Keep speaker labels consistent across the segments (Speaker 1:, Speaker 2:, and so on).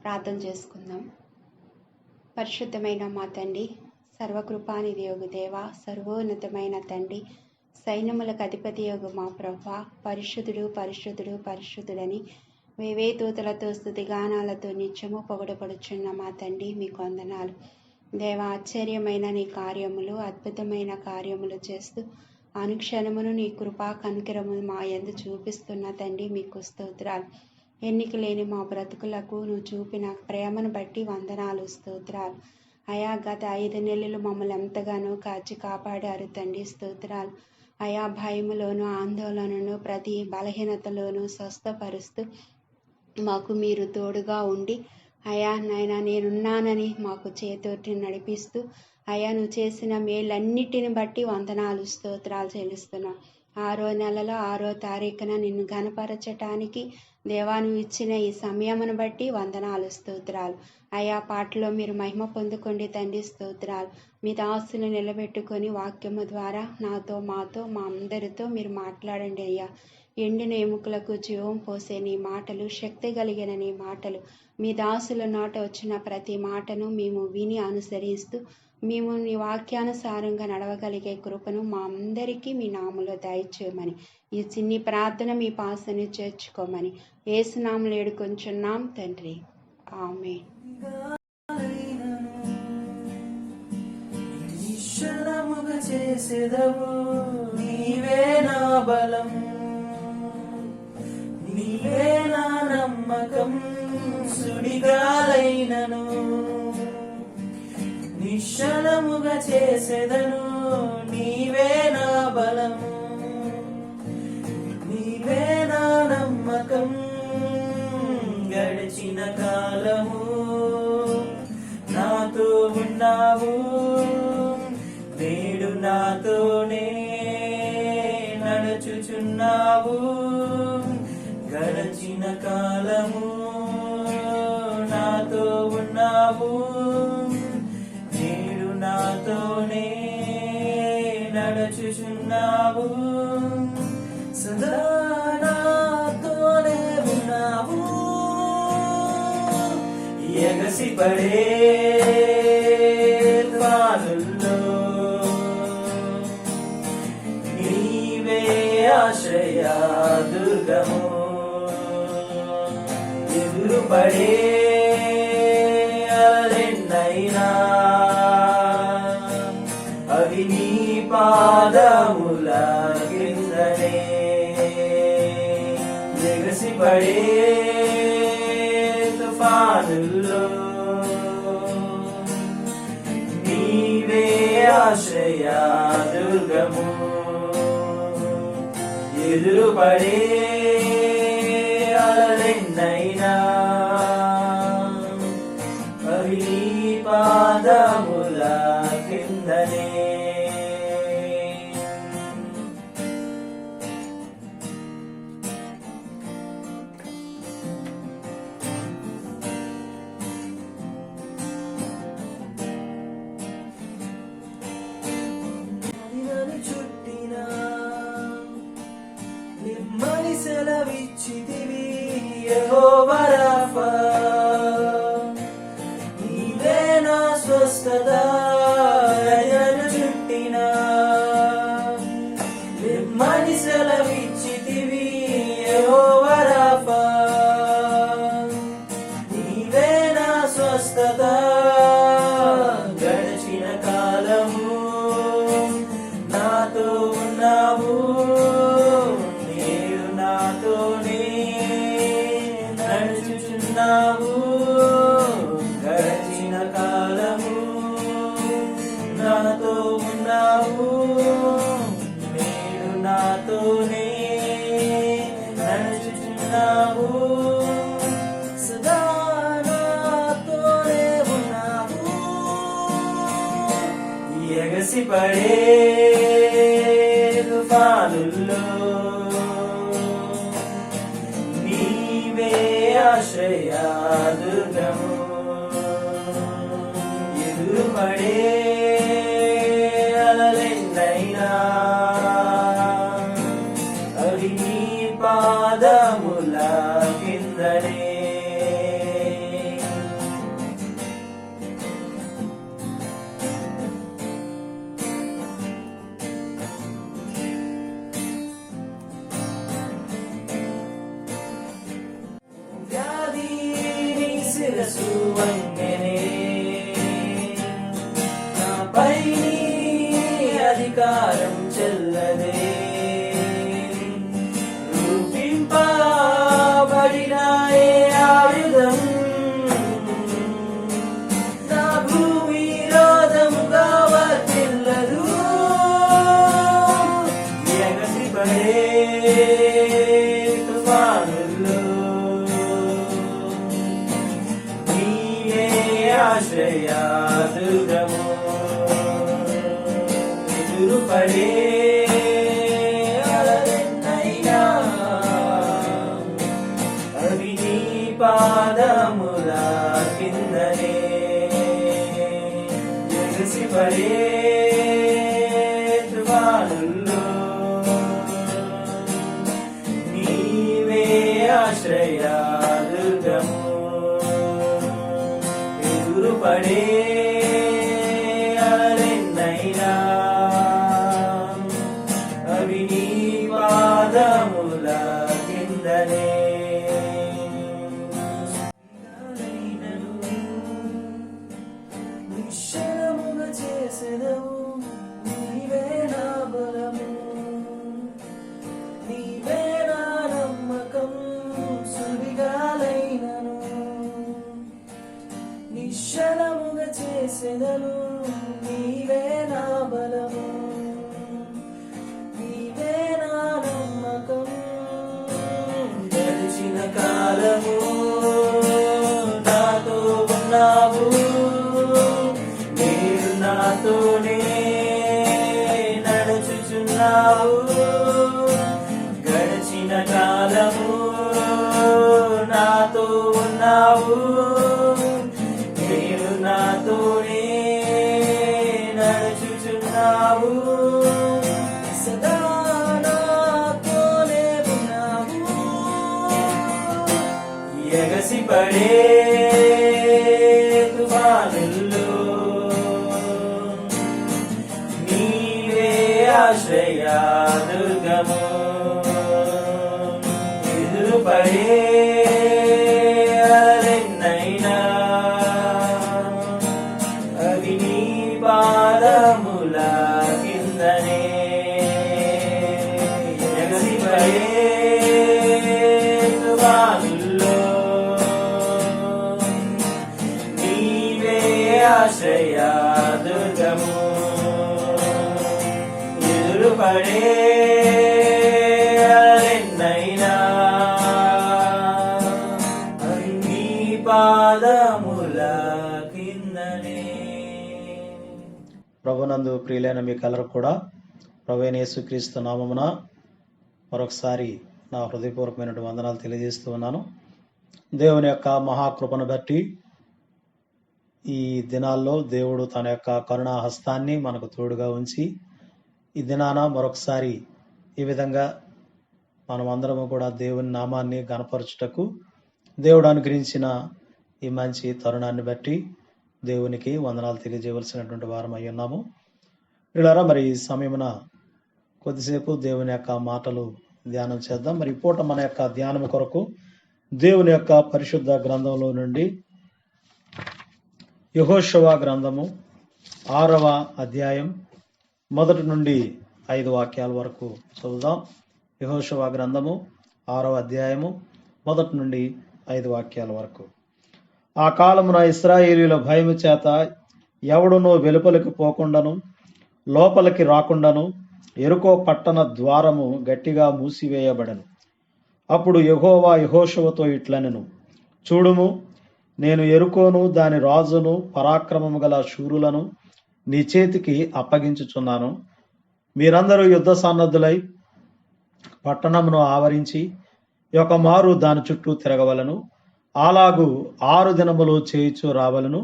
Speaker 1: ప్రార్థన చేసుకుందాం. పరిశుద్ధమైన మా తండ్రి, సర్వకృపానిధి యోగు దేవ, సర్వోన్నతమైన తండ్రి, సైన్యములకు అధిపతి యోగు మా ప్రభువా, పరిశుద్ధుడు పరిశుద్ధుడు పరిశుద్ధుడని వేవే దూతలతో స్తుతిగానాలతో నిత్యము పొగడపడుచున్న మా తండ్రి, మీకు వందనాలు దేవ. ఆశ్చర్యమైన నీ కార్యములు, అద్భుతమైన కార్యములు చేస్తూ అనుక్షణమును నీ కృపా కనికరము మా యందు చూపిస్తున్న తండ్రి, మీకు స్తోత్రాలు. ఎన్నిక లేని మా బ్రతుకులకు నువ్వు చూపిన ప్రేమను బట్టి వందనాలు, స్తోత్రాలు అయా. గత 5 నెలలు మమ్మల్ని ఎంతగానో కాచి కాపాడారు తండ్రి, స్తోత్రాలు అయా. భయములోను ఆందోళనను ప్రతి బలహీనతలోనూ స్వస్థపరుస్తూ మాకు మీరు తోడుగా ఉండి అయా నాయన నేనున్నానని మాకు చేతోటి నడిపిస్తూ అయా నువ్వు చేసిన మేలన్నిటిని బట్టి వందనాలు, స్తోత్రాలు చెల్లిస్తున్నాం. 6వ నెలలో 6వ తారీఖున నిన్ను ఘనపరచటానికి దేవా నువ్వు ఇచ్చిన ఈ సమయమును బట్టి వందనాలు, స్తోత్రాలు అయా. పాటలో మీరు మహిమ పొందుకోండి తండ్రి, స్తోత్రాలు. మీ దాసులు నిలబెట్టుకొని వాక్యము ద్వారా నాతో మాతో మా అందరితో మీరు మాట్లాడండి అయ్యా. ఎండిన ఎముకలకు జీవం పోసే నీ మాటలు, శక్తి కలిగిన నీ మాటలు, మీ దాసుల నోట వచ్చిన ప్రతి మాటను మేము విని అనుసరిస్తూ మేము నీ వాక్యానుసారంగా నడవగలిగే కృపను మా అందరికీ మీ నామములో దయచేయమని, ఈ చిన్ని ప్రార్థన మీ పాసని చేర్చుకోమని యేసు నామములో వేడుకొంచున్నాం తండ్రి, ఆమేన్.
Speaker 2: చేసేదవు నీవే నా బలం, నీవే నా నమ్మకం, సుడిగాలైనను నిశ్చలముగా చేసేదను. నీవే నా బలం, నీవే నా నమ్మకం, గడిచిన కాలము నాతో ఉన్నావు, నేడు నాతోనే నడుచుచున్నావు. గడిచిన కాలము నాతో ఉన్నావు, నేడు నాతోనే నడుచుచున్నావు. సదా నాతోనే ఉన్నావు, ఎగసిపడే తుఫానుల్లో నీవే ఆశ్రయ దుర్గము. ఎదురుపడే అలెన్నైనా అవి నీ పాదముల కిందనే. ఎగసిపడే తుఫానుల్లో నీవే ఆశ్రయ దుర్గము. ఎదురుపడే అలెన్నైనా అవి నీ పాదముల కిందనే. చుట్టినా నిమ్మని సెలవిచ్చితివి యెహోవా రాఫా, నీవే నా స్వస్థత. నన్ను చుట్టినా నిమ్మని సెలవిచ్చితివి యెహోవా రాఫా, నీవే నా స్వస్థత. గడిచిన కాలము నాతో ఉన్నావు, నేడు నాతోనే నడుచుచున్నావు. గడిచిన కాలము నాతో ఉన్నావు, నేడు నాతోనే నడుచుచున్నావు. సదా నాతోనే ఉన్నావు, ఎగసిపడే తుఫానుల్లో నీవే ఆశ్రయ దుర్గము. ఎదురుపడే అలలెన్నైనా అవి నీ పాదముల కిందనే. ఎదురుపడే తుఫానుల్లో నీవే ఆశ్రయ దుర్గము ఎదురుపడే అలలెన్నైనా అవి నీ పాదముల కిందనే ఎగసిపడే తుఫానుల్లో నీవే ఆశ్రయ దుర్గము ఎదురుపడే అలలెన్నైనా అవి నీ పాదముల కిందనే నిశ్చలముగా చేసెదవు నీవే నా బలము నీవే నా నమ్మకం సుడిగాలైనను నిశ్చలముగా చేసెదను నీవే నా బలము నీవే నా నమ్మకం గడిచిన కాలము నాతో ఉన్నావు నీవు నాతోనే నడుచుచున్నావు గడిచిన కాలము నాతో ఉన్నావు నీవు నాతోనే నడుచుచున్నావు సదా నాతోనే ఉన్నావు ఎగసిపడే తుఫానుల్లో నీవే ఆశ్రయ దుర్గము ఎదురుపడే అలలెన్నైనా అవి నీ పాదముల కిందనే ఎగసిపడే తుఫానుల్లో నీవే ఆశ్రయ దుర్గము ఎదురుపడే అలలెన్నైనా అవి నీ పాదముల కిందనే.
Speaker 3: ప్రభునందు ప్రియులైన మీ కలరు కూడా ప్రభువైన యేసుక్రీస్తు నామమున మరొకసారి నా హృదయపూర్వకమైనటువంటి వందనాలు తెలియజేస్తూ ఉన్నాను. దేవుని యొక్క మహాకృపను బట్టి ఈ దినాల్లో దేవుడు తన యొక్క కరుణా హస్తాన్ని మనకు తోడుగా ఉంచి ఈ దినాన మరొకసారి ఈ విధంగా మనమందరము కూడా దేవుని నామాన్ని గణపరచుటకు దేవుడు అనుగ్రహించిన ఈ మంచి తరుణాన్ని బట్టి దేవునికి వందనాలు తెలియజేయవలసినటువంటి వారం అయి ఉన్నాము. పిల్లరా, మరి ఈ సమయమున కొద్దిసేపు దేవుని యొక్క మాటలు ధ్యానం చేద్దాం. మరి ఈ పూట మన యొక్క ధ్యానం కొరకు దేవుని యొక్క పరిశుద్ధ గ్రంథంలో నుండి యెహోషువ గ్రంథము 6వ అధ్యాయం 1 నుండి 5 వాక్యాల వరకు చదువుదాం. యెహోషువ గ్రంథము 6వ అధ్యాయము 1 నుండి 5 వాక్యాల వరకు. ఆ కాలమున ఇశ్రాయేలీయుల భయము చేత ఎవడునూ వెలుపలికి పోకుండాను లోపలికి రాకుండాను యెరికో పట్టణ ద్వారము గట్టిగా మూసివేయబడెను. అప్పుడు యెహోవా యెహోషువతో ఇట్లనెను, చూడుము, నేను యెరికోను దాని రాజును పరాక్రమము గల శూరులను నీ చేతికి అప్పగించుచున్నాను. మీరందరూ యుద్ధ సన్నద్ధులై పట్టణమును ఆవరించి ఒక మారు దాని చుట్టూ తిరగవలను. అలాగు 6 దినములు చేయిచు రావలను.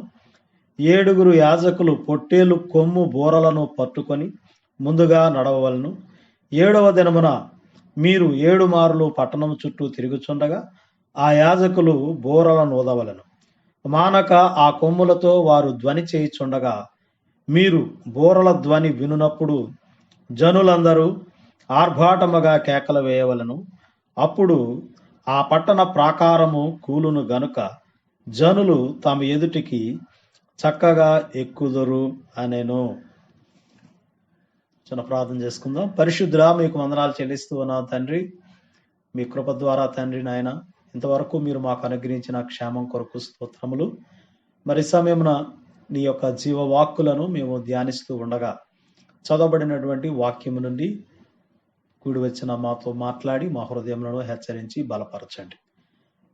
Speaker 3: 7 యాజకులు పొట్టేలు కొమ్ము బోరలను పట్టుకొని ముందుగా నడవవలను. 7వ దినమున మీరు 7 మార్లు పట్టణము చుట్టూ తిరుగుచుండగా ఆ యాజకులు బోరలను ఊదవలను. మానక ఆ కొమ్ములతో వారు ధ్వని చేయుచుండగా మీరు బోరల ధ్వని వినునప్పుడు జనులందరూ ఆర్భాటముగా కేకలు వేయవలను. అప్పుడు ఆ పట్టణ ప్రాకారము కూలును గనుక జనులు తమ ఎదుటికి చక్కగా ఎక్కుదురు అనెను. చిన్న ప్రార్థన చేసుకుందాం. పరిశుద్ధుడా, మీకు వందనాలు చెల్లిస్తూ ఉన్నాం తండ్రి. మీ కృప ద్వారా తండ్రి నాయన ఇంతవరకు మీరు మాకు అనుగ్రహించిన క్షేమం కొరకు స్తోత్రములు. మరి సమయమున నీ యొక్క జీవవాక్కులను మేము ధ్యానిస్తూ ఉండగా చదవబడినటువంటి వాక్యము నుండి కూడి వచ్చిన మాతో మాట్లాడి మా హృదయంలో హెచ్చరించి బలపరచండి.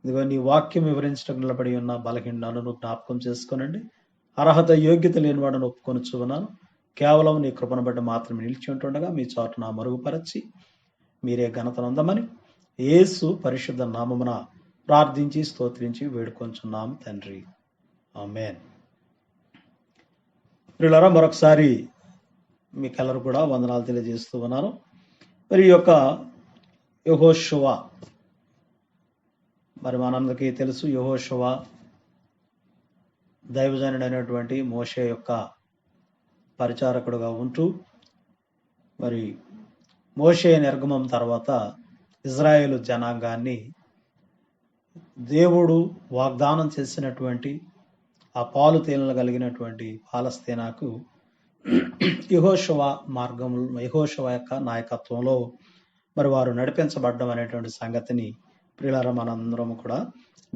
Speaker 3: ఇదిగో నీ వాక్యం వివరించడం నిలబడి ఉన్న బలహీనను జ్ఞాపకం చేసుకోనండి. అర్హత యోగ్యత లేనివాడని ఒప్పుకొనుచున్నాను. కేవలం నీ కృపను బట్టి మాత్రమే నిలిచి ఉంటుండగా మీ చాటున మరుగుపరచి మీరే ఘనతనందమని యేసు పరిశుద్ధ నామమున ప్రార్థించి స్తోత్రించి వేడుకొంచున్నాం తండ్రి, ఆమేన్. ప్రియులారా, మరొకసారి మీకెల్లరూ కూడా వందనాలు తెలియజేస్తూ ఉన్నాను. మరి ఈ యొక్క యెహోషువ, మరి మనందరికీ తెలుసు, యెహోషువ దైవజనుడైనటువంటి మోషే యొక్క పరిచారకుడుగా ఉంటూ మరి మోషే నిర్గమం తర్వాత ఇజ్రాయేలు జనాంగాన్ని దేవుడు వాగ్దానం చేసినటువంటి ఆ పాలు తేనెలు కలిగినటువంటి పాలస్తీనాకు యెహోషువ యెహోషువ యొక్క నాయకత్వంలో మరి వారు నడిపించబడ్డం అనేటువంటి సంగతిని ప్రియులారా మనందరం కూడా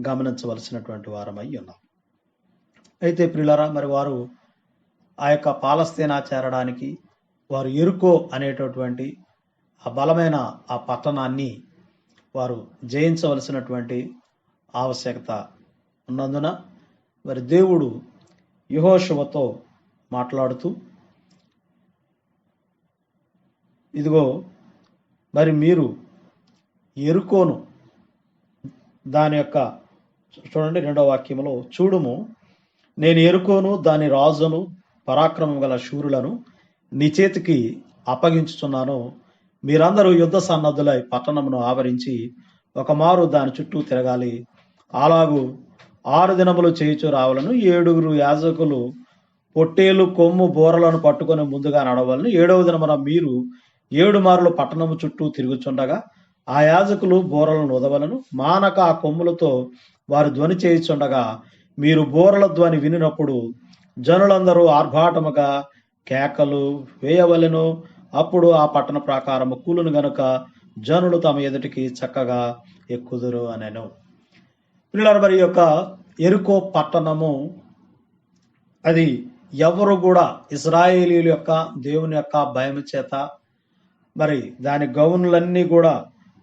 Speaker 3: గమనించవలసినటువంటి వారమై ఉన్నాం. అయితే ప్రియులారా, మరి వారు ఆ యొక్క పాలస్తీనా చేరడానికి వారు యెరికో అనేటటువంటి ఆ బలమైన ఆ పట్టణాన్ని వారు జయించవలసినటువంటి ఆవశ్యకత ఉన్నందున మరి దేవుడు యెహోషువతో మాట్లాడుతూ, ఇదిగో మరి మీరు యెరికోను దాని యొక్క, చూడండి 2వ వాక్యములో, చూడుము నేను యెరికోను దాని రాజును పరాక్రమం గల శూరులను నీ చేతికి అప్పగించుచున్నాను. మీరందరూ యుద్ధ సన్నద్ధులై పట్టణమును ఆవరించి ఒక మారు దాని చుట్టూ తిరగాలి. అలాగూ 6 దినములు చేయుచు రావాలను. 7 యాజకులు పొట్టేలు కొమ్ము బోరలను పట్టుకొని ముందుగా నడవాలను. 7వ దినమున మీరు 7 మార్లు పట్టణము చుట్టూ తిరుగుచుండగా ఆ యాజకులు బోరలను ఉదవలను. మానక ఆ కొమ్ములతో వారు ధ్వని చేయుచుండగా మీరు బోరల ధ్వని వినినప్పుడు జనులందరూ ఆర్భాటముగా కేకలు వేయవలెను. అప్పుడు ఆ పట్టణ ప్రాకారము కూలును గనుక జనులు తమ ఎదుటికి చక్కగా ఎక్కుదురు అనెను. పిల్లలు, మరి యొక్క యెరికో పట్టణము అది ఎవరు కూడా ఇశ్రాయేలీయుల యొక్క దేవుని యొక్క భయం చేత మరి దాని గౌనులన్నీ కూడా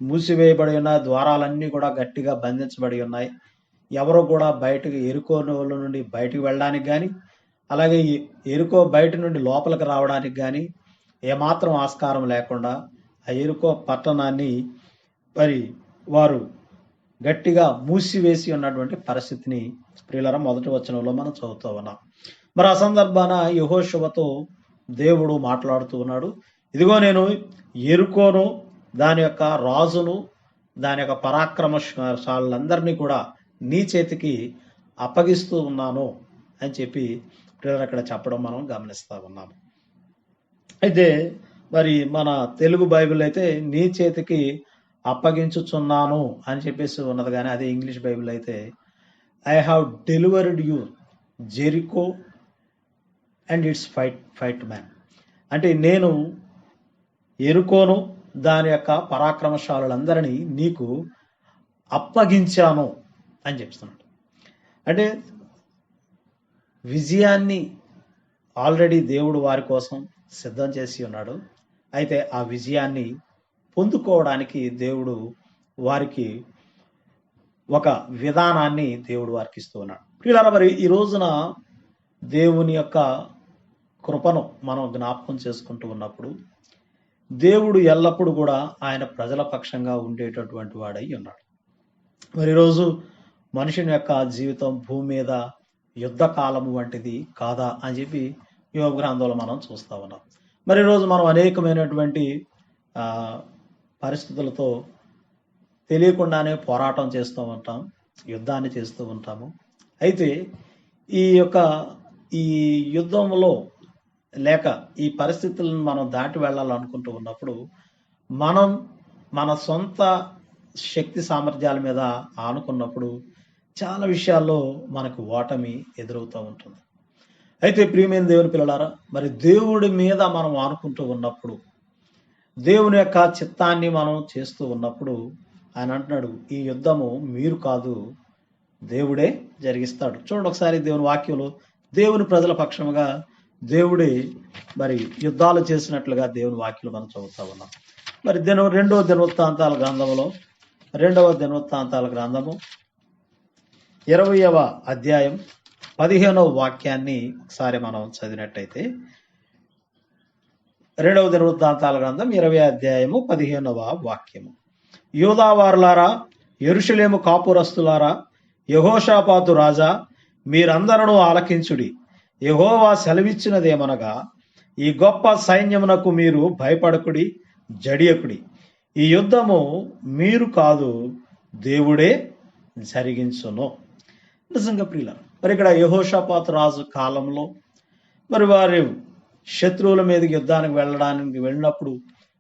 Speaker 3: మూసివేయబడి ఉన్నాయి. ద్వారాలన్నీ కూడా గట్టిగా బంధించబడి ఉన్నాయి. ఎవరు కూడా బయటకు యెరికో నుండి బయటకు వెళ్ళడానికి కానీ, అలాగే యెరికో బయట నుండి లోపలికి రావడానికి కానీ ఏమాత్రం ఆస్కారం లేకుండా ఆ యెరికో పట్టణాన్ని మరి వారు గట్టిగా మూసివేసి ఉన్నటువంటి పరిస్థితిని ప్రియులారా మొదటి వచనంలో మనం చదువుతూ ఉన్నాం. మరి ఆ సందర్భాన యెహోషువతో దేవుడు మాట్లాడుతూ ఉన్నాడు. ఇదిగో నేను యెరికోను దాని యొక్క రాజును దాని యొక్క పరాక్రమశాలందరినీ కూడా నీ చేతికి అప్పగిస్తూ ఉన్నాను అని చెప్పి ప్రియులారా అక్కడ చెప్పడం మనం గమనిస్తూ ఉన్నాము. అయితే మరి మన తెలుగు బైబిల్ అయితే నీ చేతికి అప్పగించుచున్నాను అని చెప్పేసి ఉన్నది, కానీ అదే ఇంగ్లీష్ బైబిల్ అయితే I have delivered you Jericho and it's fight man. అంటే నేను యెరికోను దాని యొక్క పరాక్రమశాలందరినీ నీకు అప్పగించాను అని చెప్తున్నాడు. అంటే విజయాన్ని ఆల్రెడీ దేవుడు వారి కోసం సిద్ధం చేసి ఉన్నాడు. అయితే ఆ విజయాన్ని పొందుకోవడానికి దేవుడు వారికి ఒక విధానాన్ని దేవుడు వారికి ఇస్తూ ఉన్నాడు. ప్రియులారా, మరి ఈ రోజున దేవుని యొక్క కృపను మనం జ్ఞాపకం చేసుకుంటూ ఉన్నప్పుడు దేవుడు ఎల్లప్పుడూ కూడా ఆయన ప్రజల పక్షంగా ఉండేటటువంటి వాడై ఉన్నాడు. మరి ఈరోజు మనుషుని యొక్క జీవితం భూమి మీద యుద్ధ కాలము వంటిది కాదా అని చెప్పి యోగ గ్రంథంలో మనం చూస్తూ ఉన్నాం. మరి ఈరోజు మనం అనేకమైనటువంటి పరిస్థితులతో తెలియకుండానే పోరాటం చేస్తూ ఉంటాం, యుద్ధాన్ని చేస్తూ ఉంటాము. అయితే ఈ యుద్ధంలో లేక ఈ పరిస్థితులను మనం దాటి వెళ్ళాలనుకుంటూ ఉన్నప్పుడు మనం మన సొంత శక్తి సామర్థ్యాల మీద ఆనుకున్నప్పుడు చాలా విషయాల్లో మనకు ఓటమి ఎదురవుతూ ఉంటుంది. అయితే ప్రియమైన దేవుని పిల్లలారా, మరి దేవుడి మీద మనం ఆనుకుంటూ ఉన్నప్పుడు, దేవుని యొక్క చిత్తాన్ని మనం చేస్తూ ఉన్నప్పుడు ఆయన అంటున్నాడు, ఈ యుద్ధము మీరు కాదు దేవుడే జరిగిస్తాడు. చూడండి ఒకసారి దేవుని వాక్యంలో దేవుని ప్రజల పక్షముగా దేవుడే మరి యుద్ధాలు చేసినట్లుగా దేవుని వాక్యం మనం చదువుతా ఉన్నాం. మరి రెండవ దినవృత్తాంతాల గ్రంథము 20వ అధ్యాయం 15వ వాక్యాన్ని ఒకసారి మనం చదివినట్టయితే, 2వ దినవృత్తాంతాల గ్రంథం 20వ అధ్యాయము 15వ వాక్యము. యూదావారులారా, యెరూషలేము కాపురస్తులారా, యెహోషాపాతు రాజా, మీరందరూ ఆలకించుడి. యెహోవా సెలవిచ్చినదేమనగా, ఈ గొప్ప సైన్యమునకు మీరు భయపడకుడి, జడియకుడి. ఈ యుద్ధము మీరు కాదు, దేవుడే జరిగించును. నిజంగా ప్రియులారా, మరి ఇక్కడ యెహోషాపాతు రాజు కాలంలో మరి వారు శత్రువుల మీదకి యుద్ధానికి వెళ్ళినప్పుడు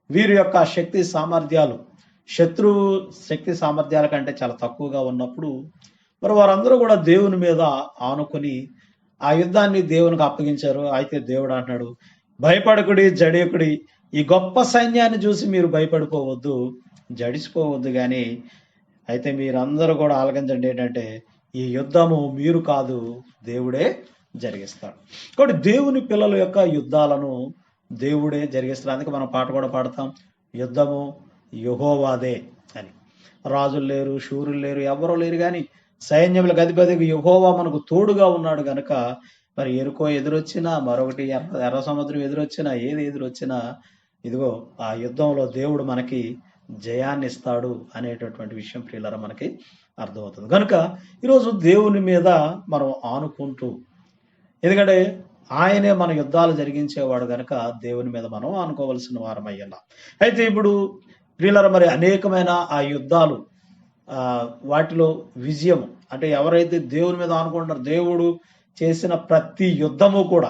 Speaker 3: వీరి యొక్క శక్తి సామర్థ్యాలు శత్రువు శక్తి సామర్థ్యాల కంటే చాలా తక్కువగా ఉన్నప్పుడు మరి వారందరూ కూడా దేవుని మీద ఆనుకొని ఆ యుద్ధాన్ని దేవునికి అప్పగించారు. అయితే దేవుడు అంటున్నాడు, భయపడకుడి, జడియకుడి. ఈ గొప్ప సైన్యాన్ని చూసి మీరు భయపడిపోవద్దు, జడిసిపోవద్దు. కానీ అయితే మీరందరూ కూడా ఆలకించండి. ఏంటంటే ఈ యుద్ధము మీరు కాదు, దేవుడే జరిగిస్తాడు. కాబట్టి దేవుని పిల్లల యొక్క యుద్ధాలను దేవుడే జరిగిస్తాడు. అందుకే మనం పాట కూడా పాడతాం, యుద్ధము యెహోవాదే అని. రాజులు లేరు, శూరులు లేరు, ఎవరూ లేరు, కానీ సైన్యములకు అధిపతికి యెహోవా మనకు తోడుగా ఉన్నాడు గనుక మరి ఎరుకో ఎదురొచ్చినా, మరొకటి ఎర్ర సముద్రం ఎదురొచ్చినా, ఏది ఎదురొచ్చినా ఇదిగో ఆ యుద్ధంలో దేవుడు మనకి జయాన్ని ఇస్తాడు అనేటటువంటి విషయం ప్రియులారా మనకి అర్థమవుతుంది. కనుక ఈరోజు దేవుని మీద మనం ఆనుకుంటూ, ఎందుకంటే ఆయనే మన యుద్ధాలు జరిగించేవాడు గనుక దేవుని మీద మనం ఆనుకోవలసిన వారం అయ్యాల. అయితే ఇప్పుడు ప్రియులారా, మరి అనేకమైన ఆ యుద్ధాలు వాటిలో విజయం అంటే ఎవరైతే దేవుని మీద ఆనుకుంటారో దేవుడు చేసిన ప్రతి యుద్ధము కూడా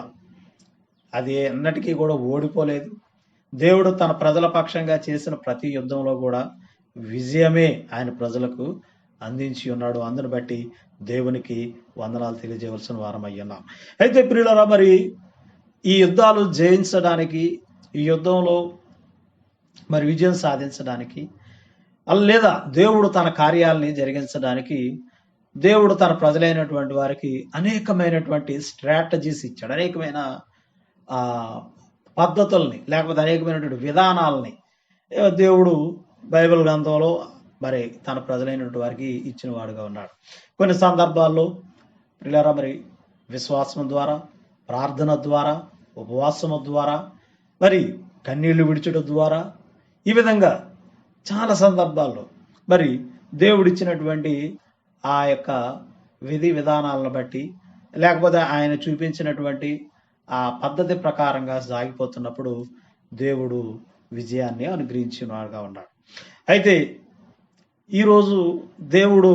Speaker 3: అది ఎన్నటికీ కూడా ఓడిపోలేదు. దేవుడు తన ప్రజల పక్షంగా చేసిన ప్రతి యుద్ధంలో కూడా విజయమే ఆయన ప్రజలకు అందించి ఉన్నాడు. అందుని బట్టి దేవునికి వందనాలు తెలియజేయవలసిన వారం అయ్యున్నాం. అయితే ప్రియులారా, మరి ఈ యుద్ధాలు జయించడానికి, ఈ యుద్ధంలో మరి విజయం సాధించడానికి, లేదా దేవుడు తన కార్యాలని జరిగించడానికి దేవుడు తన ప్రజలైనటువంటి వారికి అనేకమైనటువంటి స్ట్రాటజీస్ ఇచ్చాడు. అనేకమైన పద్ధతుల్ని, లేకపోతే అనేకమైనటువంటి విధానాలని దేవుడు బైబిల్ గ్రంథంలో మరి తన ప్రజలైనటువంటి వారికి ఇచ్చిన వాడుగా ఉన్నాడు. కొన్ని సందర్భాల్లో ప్రియులారా, మరి విశ్వాసం ద్వారా, ప్రార్థన ద్వారా, ఉపవాసము ద్వారా, మరి కన్నీళ్లు విడిచడం ద్వారా, ఈ విధంగా చాలా సందర్భాల్లో మరి దేవుడిచ్చినటువంటి ఆ యొక్క విధి విధానాలను బట్టి, లేకపోతే ఆయన చూపించినటువంటి ఆ పద్ధతి ప్రకారంగా సాగిపోతున్నప్పుడు దేవుడు విజయాన్ని అనుగ్రహించినవాడుగా ఉన్నాడు. అయితే ఈరోజు దేవుడు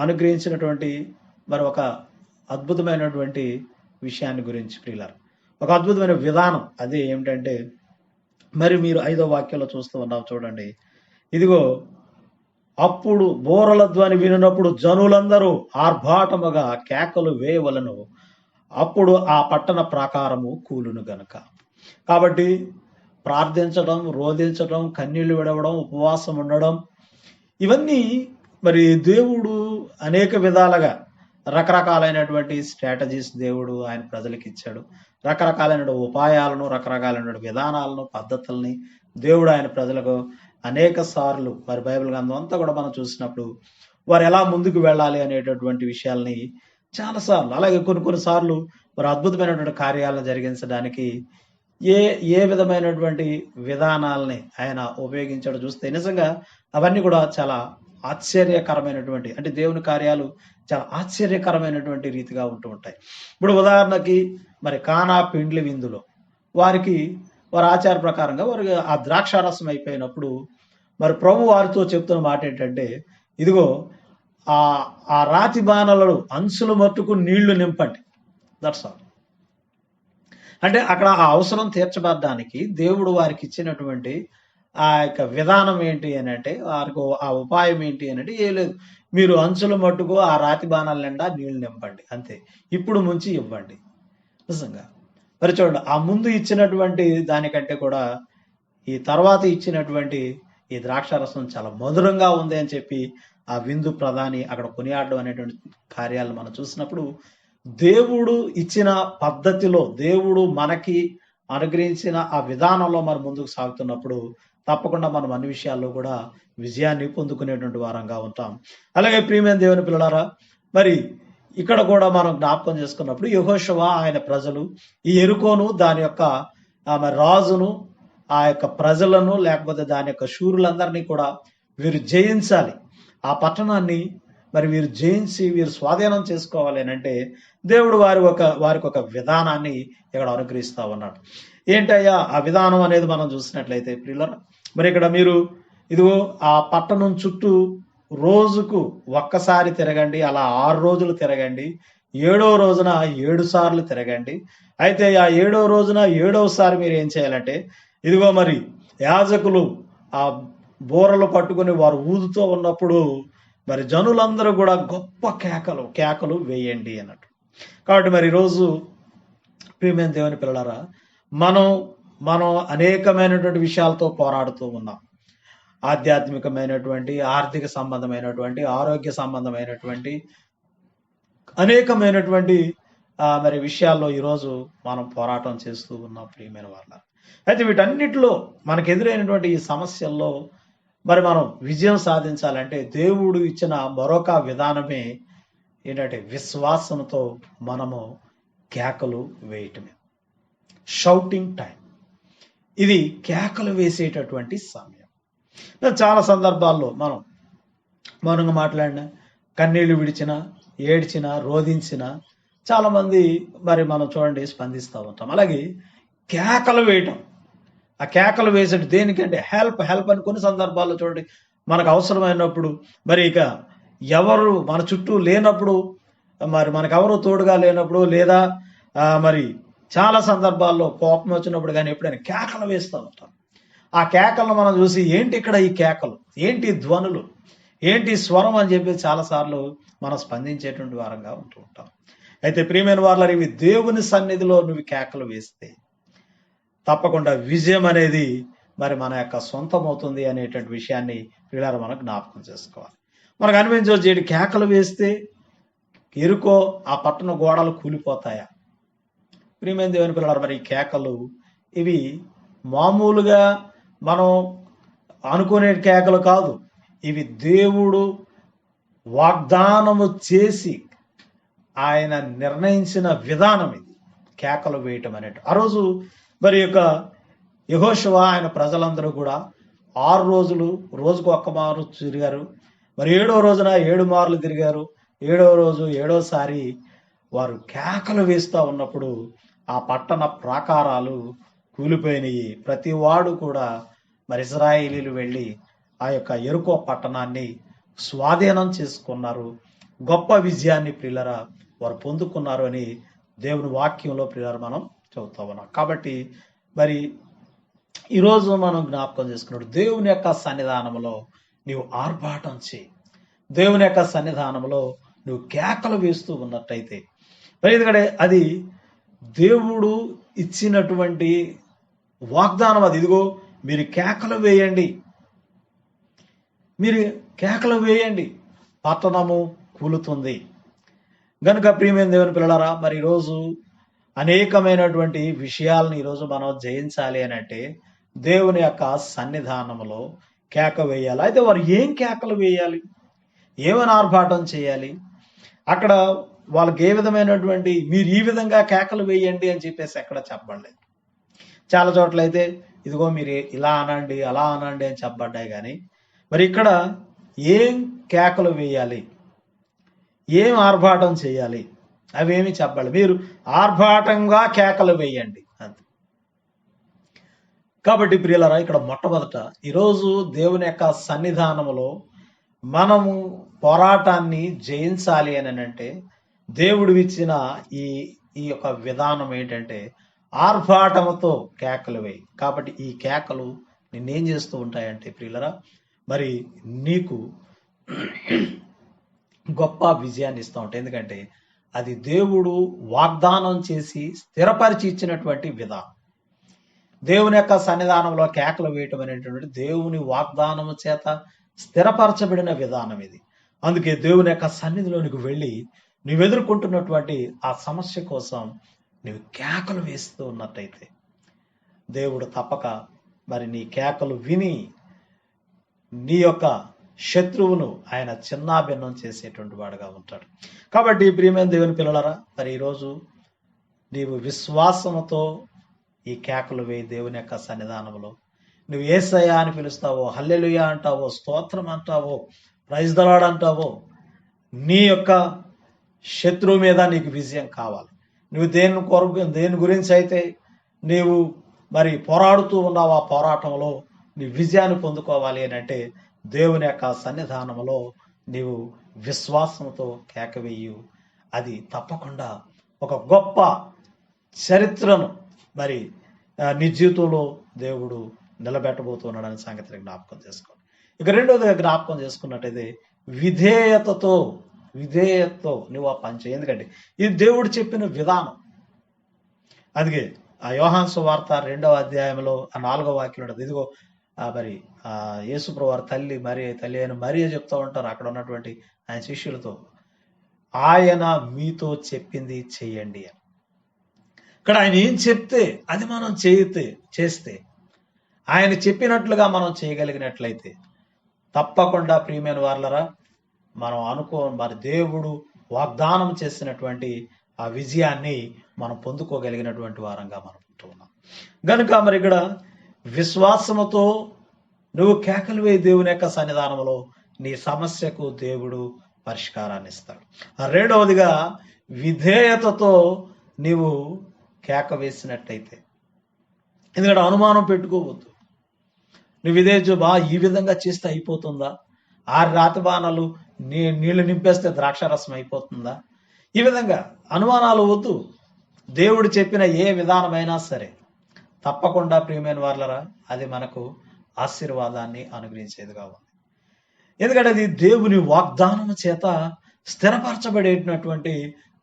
Speaker 3: అనుగ్రహించినటువంటి మరి ఒక అద్భుతమైనటువంటి విషయాన్ని గురించి ప్రియులారా, ఒక అద్భుతమైన విధానం అదే ఏమిటంటే, మరి మీరు 5వ వాక్యంలో చూస్తూ ఉన్నాం చూడండి. ఇదిగో, అప్పుడు బోరల ధ్వని వినినప్పుడు జనులందరూ ఆర్భాటముగా కేకలు వేయవలను, అప్పుడు ఆ పట్టణ ప్రాకారము కూలును గనుక. కాబట్టి ప్రార్థించడం, రోధించడం, కన్నీళ్లు విడవడం, ఉపవాసం ఉండడం, ఇవన్నీ మరి దేవుడు అనేక విధాలుగా రకరకాలైనటువంటి స్ట్రాటజీస్ దేవుడు ఆయన ప్రజలకు ఇచ్చాడు. రకరకాలైన ఉపాయాలను, రకరకాలైన విధానాలను, పద్ధతుల్ని దేవుడు ఆయన ప్రజలకు అనేక సార్లు మరి బైబిల్ గ్రంథం అంతా కూడా మనం చూసినప్పుడు వారు ఎలా ముందుకు వెళ్ళాలి అనేటటువంటి విషయాల్ని చాలాసార్లు, అలాగే కొన్ని సార్లు మరి అద్భుతమైనటువంటి కార్యాలను జరిగించడానికి ఏ విధమైనటువంటి విధానాలని ఆయన ఉపయోగించాడో చూస్తే నిజంగా అవన్నీ కూడా చాలా ఆశ్చర్యకరమైనటువంటి, అంటే దేవుని కార్యాలు చాలా ఆశ్చర్యకరమైనటువంటి రీతిగా ఉంటూ ఉంటాయి. ఇప్పుడు ఉదాహరణకి మరి కానా పిండ్లి విందులో వారి ఆచార ప్రకారంగా వారికి ఆ ద్రాక్షారసం అయిపోయినప్పుడు మరి ప్రభు వారితో చెప్తున్న మాట ఏంటంటే, ఇదిగో ఆ రాతి బాణలను అంచుల మట్టుకు నీళ్లు నింపండి. That's all. అంటే అక్కడ ఆ అవసరం తీర్చబడడానికి దేవుడు వారికి ఇచ్చినటువంటి ఆ యొక్క విధానం ఏంటి అని అంటే, వారికి ఆ ఉపాయం ఏంటి అని అంటే, ఏం లేదు, మీరు అంచుల మట్టుకు ఆ రాతి బాణాల నిండా నీళ్లు నింపండి, అంతే. ఇప్పుడు ముంచి ఇవ్వండి. నిజంగా మరి చూడండి, ఆ ముందు ఇచ్చినటువంటి దానికంటే కూడా ఈ తర్వాత ఇచ్చినటువంటి ఈ ద్రాక్షారసం చాలా మధురంగా ఉంది అని చెప్పి ఆ విందు ప్రధాని అక్కడ కొనియాడడం అనేటువంటి కార్యాలు మనం చూసినప్పుడు, దేవుడు ఇచ్చిన పద్ధతిలో, దేవుడు మనకి అనుగ్రహించిన ఆ విధానంలో మరి ముందుకు సాగుతున్నప్పుడు తప్పకుండా మనం అన్ని విషయాల్లో కూడా విజయాన్ని పొందుకునేటువంటి వారంగా ఉంటాం. అలాగే ప్రియమైన దేవుని పిల్లలారా, మరి ఇక్కడ కూడా మనం జ్ఞాపకం చేసుకున్నప్పుడు యెహోషువ ఆయన ప్రజలు ఈ యెరికోను దాని యొక్క మరి రాజును ఆ యొక్క ప్రజలను లేకపోతే దాని యొక్క శూరులందరినీ కూడా వీరు జయించాలి. ఆ పట్టణాన్ని మరి వీరు జయించి వీరు స్వాధీనం చేసుకోవాలి అని అంటే దేవుడు వారికి ఒక విధానాన్ని ఇక్కడ అనుగ్రహిస్తా ఉన్నాడు. ఏంటయ్యా ఆ విధానం అనేది మనం చూసినట్లయితే ప్రియులారా, మరి ఇక్కడ మీరు ఇదిగో ఆ పట్టణం చుట్టూ రోజుకు ఒక్కసారి తిరగండి, అలా 6 రోజులు తిరగండి, 7వ రోజున 7 సార్లు తిరగండి. అయితే ఆ 7వ రోజున 7వసారి మీరు ఏం చేయాలంటే ఇదిగో మరి యాజకులు ఆ బూరలు పట్టుకుని వారు ఊదుతూ ఉన్నప్పుడు మరి జనులందరూ కూడా గొప్ప కేకలు వేయండి అన్నట్టు. కాబట్టి మరి ఈరోజు ప్రియమైన దేవుని పిల్లలారా, మనం అనేకమైనటువంటి విషయాలతో పోరాడుతూ ఉన్నాం. ఆధ్యాత్మికమైనటువంటి, ఆర్థిక సంబంధమైనటువంటి, ఆరోగ్య సంబంధమైనటువంటి అనేకమైనటువంటి మరి విషయాల్లో ఈరోజు మనం పోరాటం చేస్తూ ఉన్నాం ప్రియమైన వాళ్ళ. అయితే వీటన్నిటిలో మనకు ఎదురైనటువంటి ఈ సమస్యల్లో మరి మనం విజయం సాధించాలంటే దేవుడు ఇచ్చిన మరొక విధానమే ఏంటంటే విశ్వాసంతో మనము కేకలు వేయటమే. షౌటింగ్ టైం, ఇది కేకలు వేసేటటువంటి సమయం. చాలా సందర్భాల్లో మనం మౌనంగా మాట్లాడినా, కన్నీళ్లు విడిచినా, ఏడ్చినా, రోధించినా చాలా మంది మరి మనం చూడండి స్పందిస్తూ ఉంటాం. అలాగే కేకలు వేయటం, ఆ కేకలు వేసేది దేనికంటే హెల్ప్ అని కొన్ని సందర్భాల్లో చూడండి మనకు అవసరమైనప్పుడు, మరి ఇక ఎవరు మన చుట్టూ లేనప్పుడు, మరి మనకెవరు తోడుగా లేనప్పుడు, లేదా మరి చాలా సందర్భాల్లో కోపం వచ్చినప్పుడు కానీ ఎప్పుడైనా కేకలు వేస్తూ ఉంటాం. ఆ కేకలను మనం చూసి ఏంటి ఇక్కడ ఈ కేకలు, ఏంటి ధ్వనులు, ఏంటి స్వరం అని చెప్పి చాలాసార్లు మనం స్పందించేటువంటి వారంగా ఉంటూ ఉంటాం. అయితే ప్రియమైన వారు ఇవి దేవుని సన్నిధిలో నువ్వు కేకలు వేస్తే తప్పకుండా విజయం అనేది మరి మన యొక్క సొంతం అవుతుంది అనేటువంటి విషయాన్ని పిల్లలు మనం జ్ఞాపకం చేసుకోవాలి. మనకు అనిపించవచ్చు ఏంటి కేకలు వేస్తే ఎరుకో ఆ పట్టణ గోడలు కూలిపోతాయా? ప్రియమైన దేవుని పిల్లలు, మరి ఈ కేకలు ఇవి మామూలుగా మనం అనుకునే కేకలు కాదు. ఇవి దేవుడు వాగ్దానము చేసి ఆయన నిర్ణయించిన విధానం ఇది కేకలు వేయటం అనేటు. ఆ రోజు మరి యొక్క యెహోషువ ఆయన ప్రజలందరూ కూడా 6 రోజులు రోజుకు ఒక్క మారు తిరిగారు. మరి 7వ రోజున 7 మార్లు తిరిగారు. 7వ రోజు 7వసారి వారు కేకలు వేస్తూ ఉన్నప్పుడు ఆ పట్టణ ప్రాకారాలు కూలిపోయినాయి. ప్రతి వాడు కూడా మరి ఇశ్రాయేలీలు వెళ్ళి ఆ యొక్క యెరికో పట్టణాన్ని స్వాధీనం చేసుకున్నారు. గొప్ప విజయాన్ని ప్రియులరా వారు పొందుకున్నారు అని దేవుని వాక్యంలో ప్రియులరా మనం చదువుతా ఉన్నాం. కాబట్టి మరి ఈరోజు మనం జ్ఞాపకం చేసుకున్నాడు, దేవుని యొక్క సన్నిధానంలో నీవు ఆర్భాటం చేయి. దేవుని యొక్క సన్నిధానంలో నువ్వు కేకలు వేస్తూ ఉన్నట్టయితే మరి ఎందుకంటే అది దేవుడు ఇచ్చినటువంటి వాగ్దానం. అది ఇదిగో మీరు కేకలు వేయండి, మీరు కేకలు వేయండి, పట్టణము కూలుతుంది. గనుక ప్రియమైన దేవుని పిల్లలారా, మరి ఈరోజు అనేకమైనటువంటి విషయాలను ఈరోజు మనం జయించాలి అని అంటే దేవుని యొక్క సన్నిధానంలో కేక వేయాలి. అయితే వారు ఏం కేకలు వేయాలి, ఏమని ఆర్భాటం చేయాలి? అక్కడ వాళ్ళకి ఏ విధమైనటువంటి మీరు ఈ విధంగా కేకలు వేయండి అని చెప్పేసి ఎక్కడ చెప్పబడలేదు. చాలా చోట్ల అయితే ఇదిగో మీరు ఇలా అనండి అలా అనండి అని చెప్పబడ్డాయి. కానీ మరి ఇక్కడ ఏం కేకలు వేయాలి, ఏం ఆర్భాటం చేయాలి అవేమి చెప్పాలి. మీరు ఆర్భాటంగా కేకలు వేయండి అంతే. కాబట్టి ప్రియులరా, ఇక్కడ మొట్టమొదట ఈరోజు దేవుని యొక్క సన్నిధానంలో మనము పోరాటాన్ని జయించాలి అని అంటే దేవుడు ఇచ్చిన ఈ యొక్క విధానం ఏంటంటే ఆర్భాటముతో కేకలు వేయి. కాబట్టి ఈ కేకలు నిన్నేం చేస్తూ ఉంటాయంటే ప్రియులరా, మరి నీకు గొప్ప విజయాన్ని ఇస్తూ ఉంటాయి. ఎందుకంటే అది దేవుడు వాగ్దానం చేసి స్థిరపరిచి ఇచ్చినటువంటి విధానం. దేవుని యొక్క సన్నిధానంలో కేకలు వేయటం అనేటువంటి దేవుని వాగ్దానము చేత స్థిరపరచబడిన విధానం ఇది. అందుకే దేవుని యొక్క సన్నిధిలోనికి వెళ్ళి నువ్వు ఎదుర్కొంటున్నటువంటి ఆ సమస్య కోసం నువ్వు కేకలు వేస్తూ ఉన్నట్టయితే దేవుడు తప్పక మరి నీ కేకలు విని నీ యొక్క శత్రువును ఆయన చిన్నాభిన్నం చేసేటువంటి వాడుగా ఉంటాడు. కాబట్టి ప్రియమైన దేవుని పిల్లలరా, మరి ఈరోజు నీవు విశ్వాసముతో ఈ కేకలు వేయి దేవుని యొక్క సన్నిధానంలో. నువ్వు యేసయ్యా అని పిలుస్తావో, హల్లెలూయా అంటావో, స్తోత్రం అంటావో, ప్రైజ్ ద లార్డ్ అంటావో, నీ యొక్క శత్రువు మీద నీకు విజయం కావాలి. నువ్వు దేని గురించి అయితే నీవు మరి పోరాడుతూ ఉన్నావు, ఆ పోరాటంలో నీ విజయాన్ని పొందుకోవాలి అని అంటే దేవుని యొక్క సన్నిధానంలో నీవు విశ్వాసంతో కేకవేయు. అది తప్పకుండా ఒక గొప్ప చరిత్రను మరి నీ జీవితంలో దేవుడు నిలబెట్టబోతున్నాడనే సంగతిని జ్ఞాపకం చేసుకోండి. ఇక రెండోది జ్ఞాపకం చేసుకున్నట్టయితే విధేయతతో నువ్వు ఆ పని చేయి. ఎందుకంటే ఇది దేవుడు చెప్పిన విధానం. అందుకే ఆ యోహాను సువార్త 2వ అధ్యాయంలో ఆ 4వ వాక్యం ఉంటుంది. ఇదిగో మరి యేసుప్రభు వారి తల్లి అయిన మరియ చెప్తూ ఉంటారు అక్కడ ఉన్నటువంటి ఆయన శిష్యులతో, ఆయన మీతో చెప్పింది చెయ్యండి అని. ఇక్కడ ఆయన ఏం చెప్తే అది మనం చేస్తే, ఆయన చెప్పినట్లుగా మనం చేయగలిగినట్లయితే తప్పకుండా ప్రియమైన వాళ్ళరా మనం మరి దేవుడు వాగ్దానం చేసినటువంటి ఆ విజయాన్ని మనం పొందుకోగలిగినటువంటి వారంగా మనం ఉంటూ ఉన్నాం. కనుక మరి ఇక్కడ విశ్వాసముతో నువ్వు కేకలు వేయి దేవుని యొక్క సన్నిధానంలో నీ సమస్యకు దేవుడు పరిష్కారాన్ని ఇస్తాడు. రెండవదిగా విధేయతతో నీవు కేక వేసినట్టయితే, ఎందుకంటే అనుమానం పెట్టుకోవద్దు. నువ్వు ఇదే ఈ విధంగా చేస్తే అయిపోతుందా, 6 రాతి బాణాలు నీళ్లు నింపేస్తే ద్రాక్షారసం అయిపోతుందా, ఈ విధంగా అనుమానాలు వద్దు. దేవుడు చెప్పిన ఏ విధానమైనా సరే తప్పకుండా ప్రియమైన వాళ్ళరా అది మనకు ఆశీర్వాదాన్ని అనుగ్రహించేదిగా ఉంది. ఎందుకంటే అది దేవుని వాగ్దానం చేత స్థిరపరచబడేటటువంటి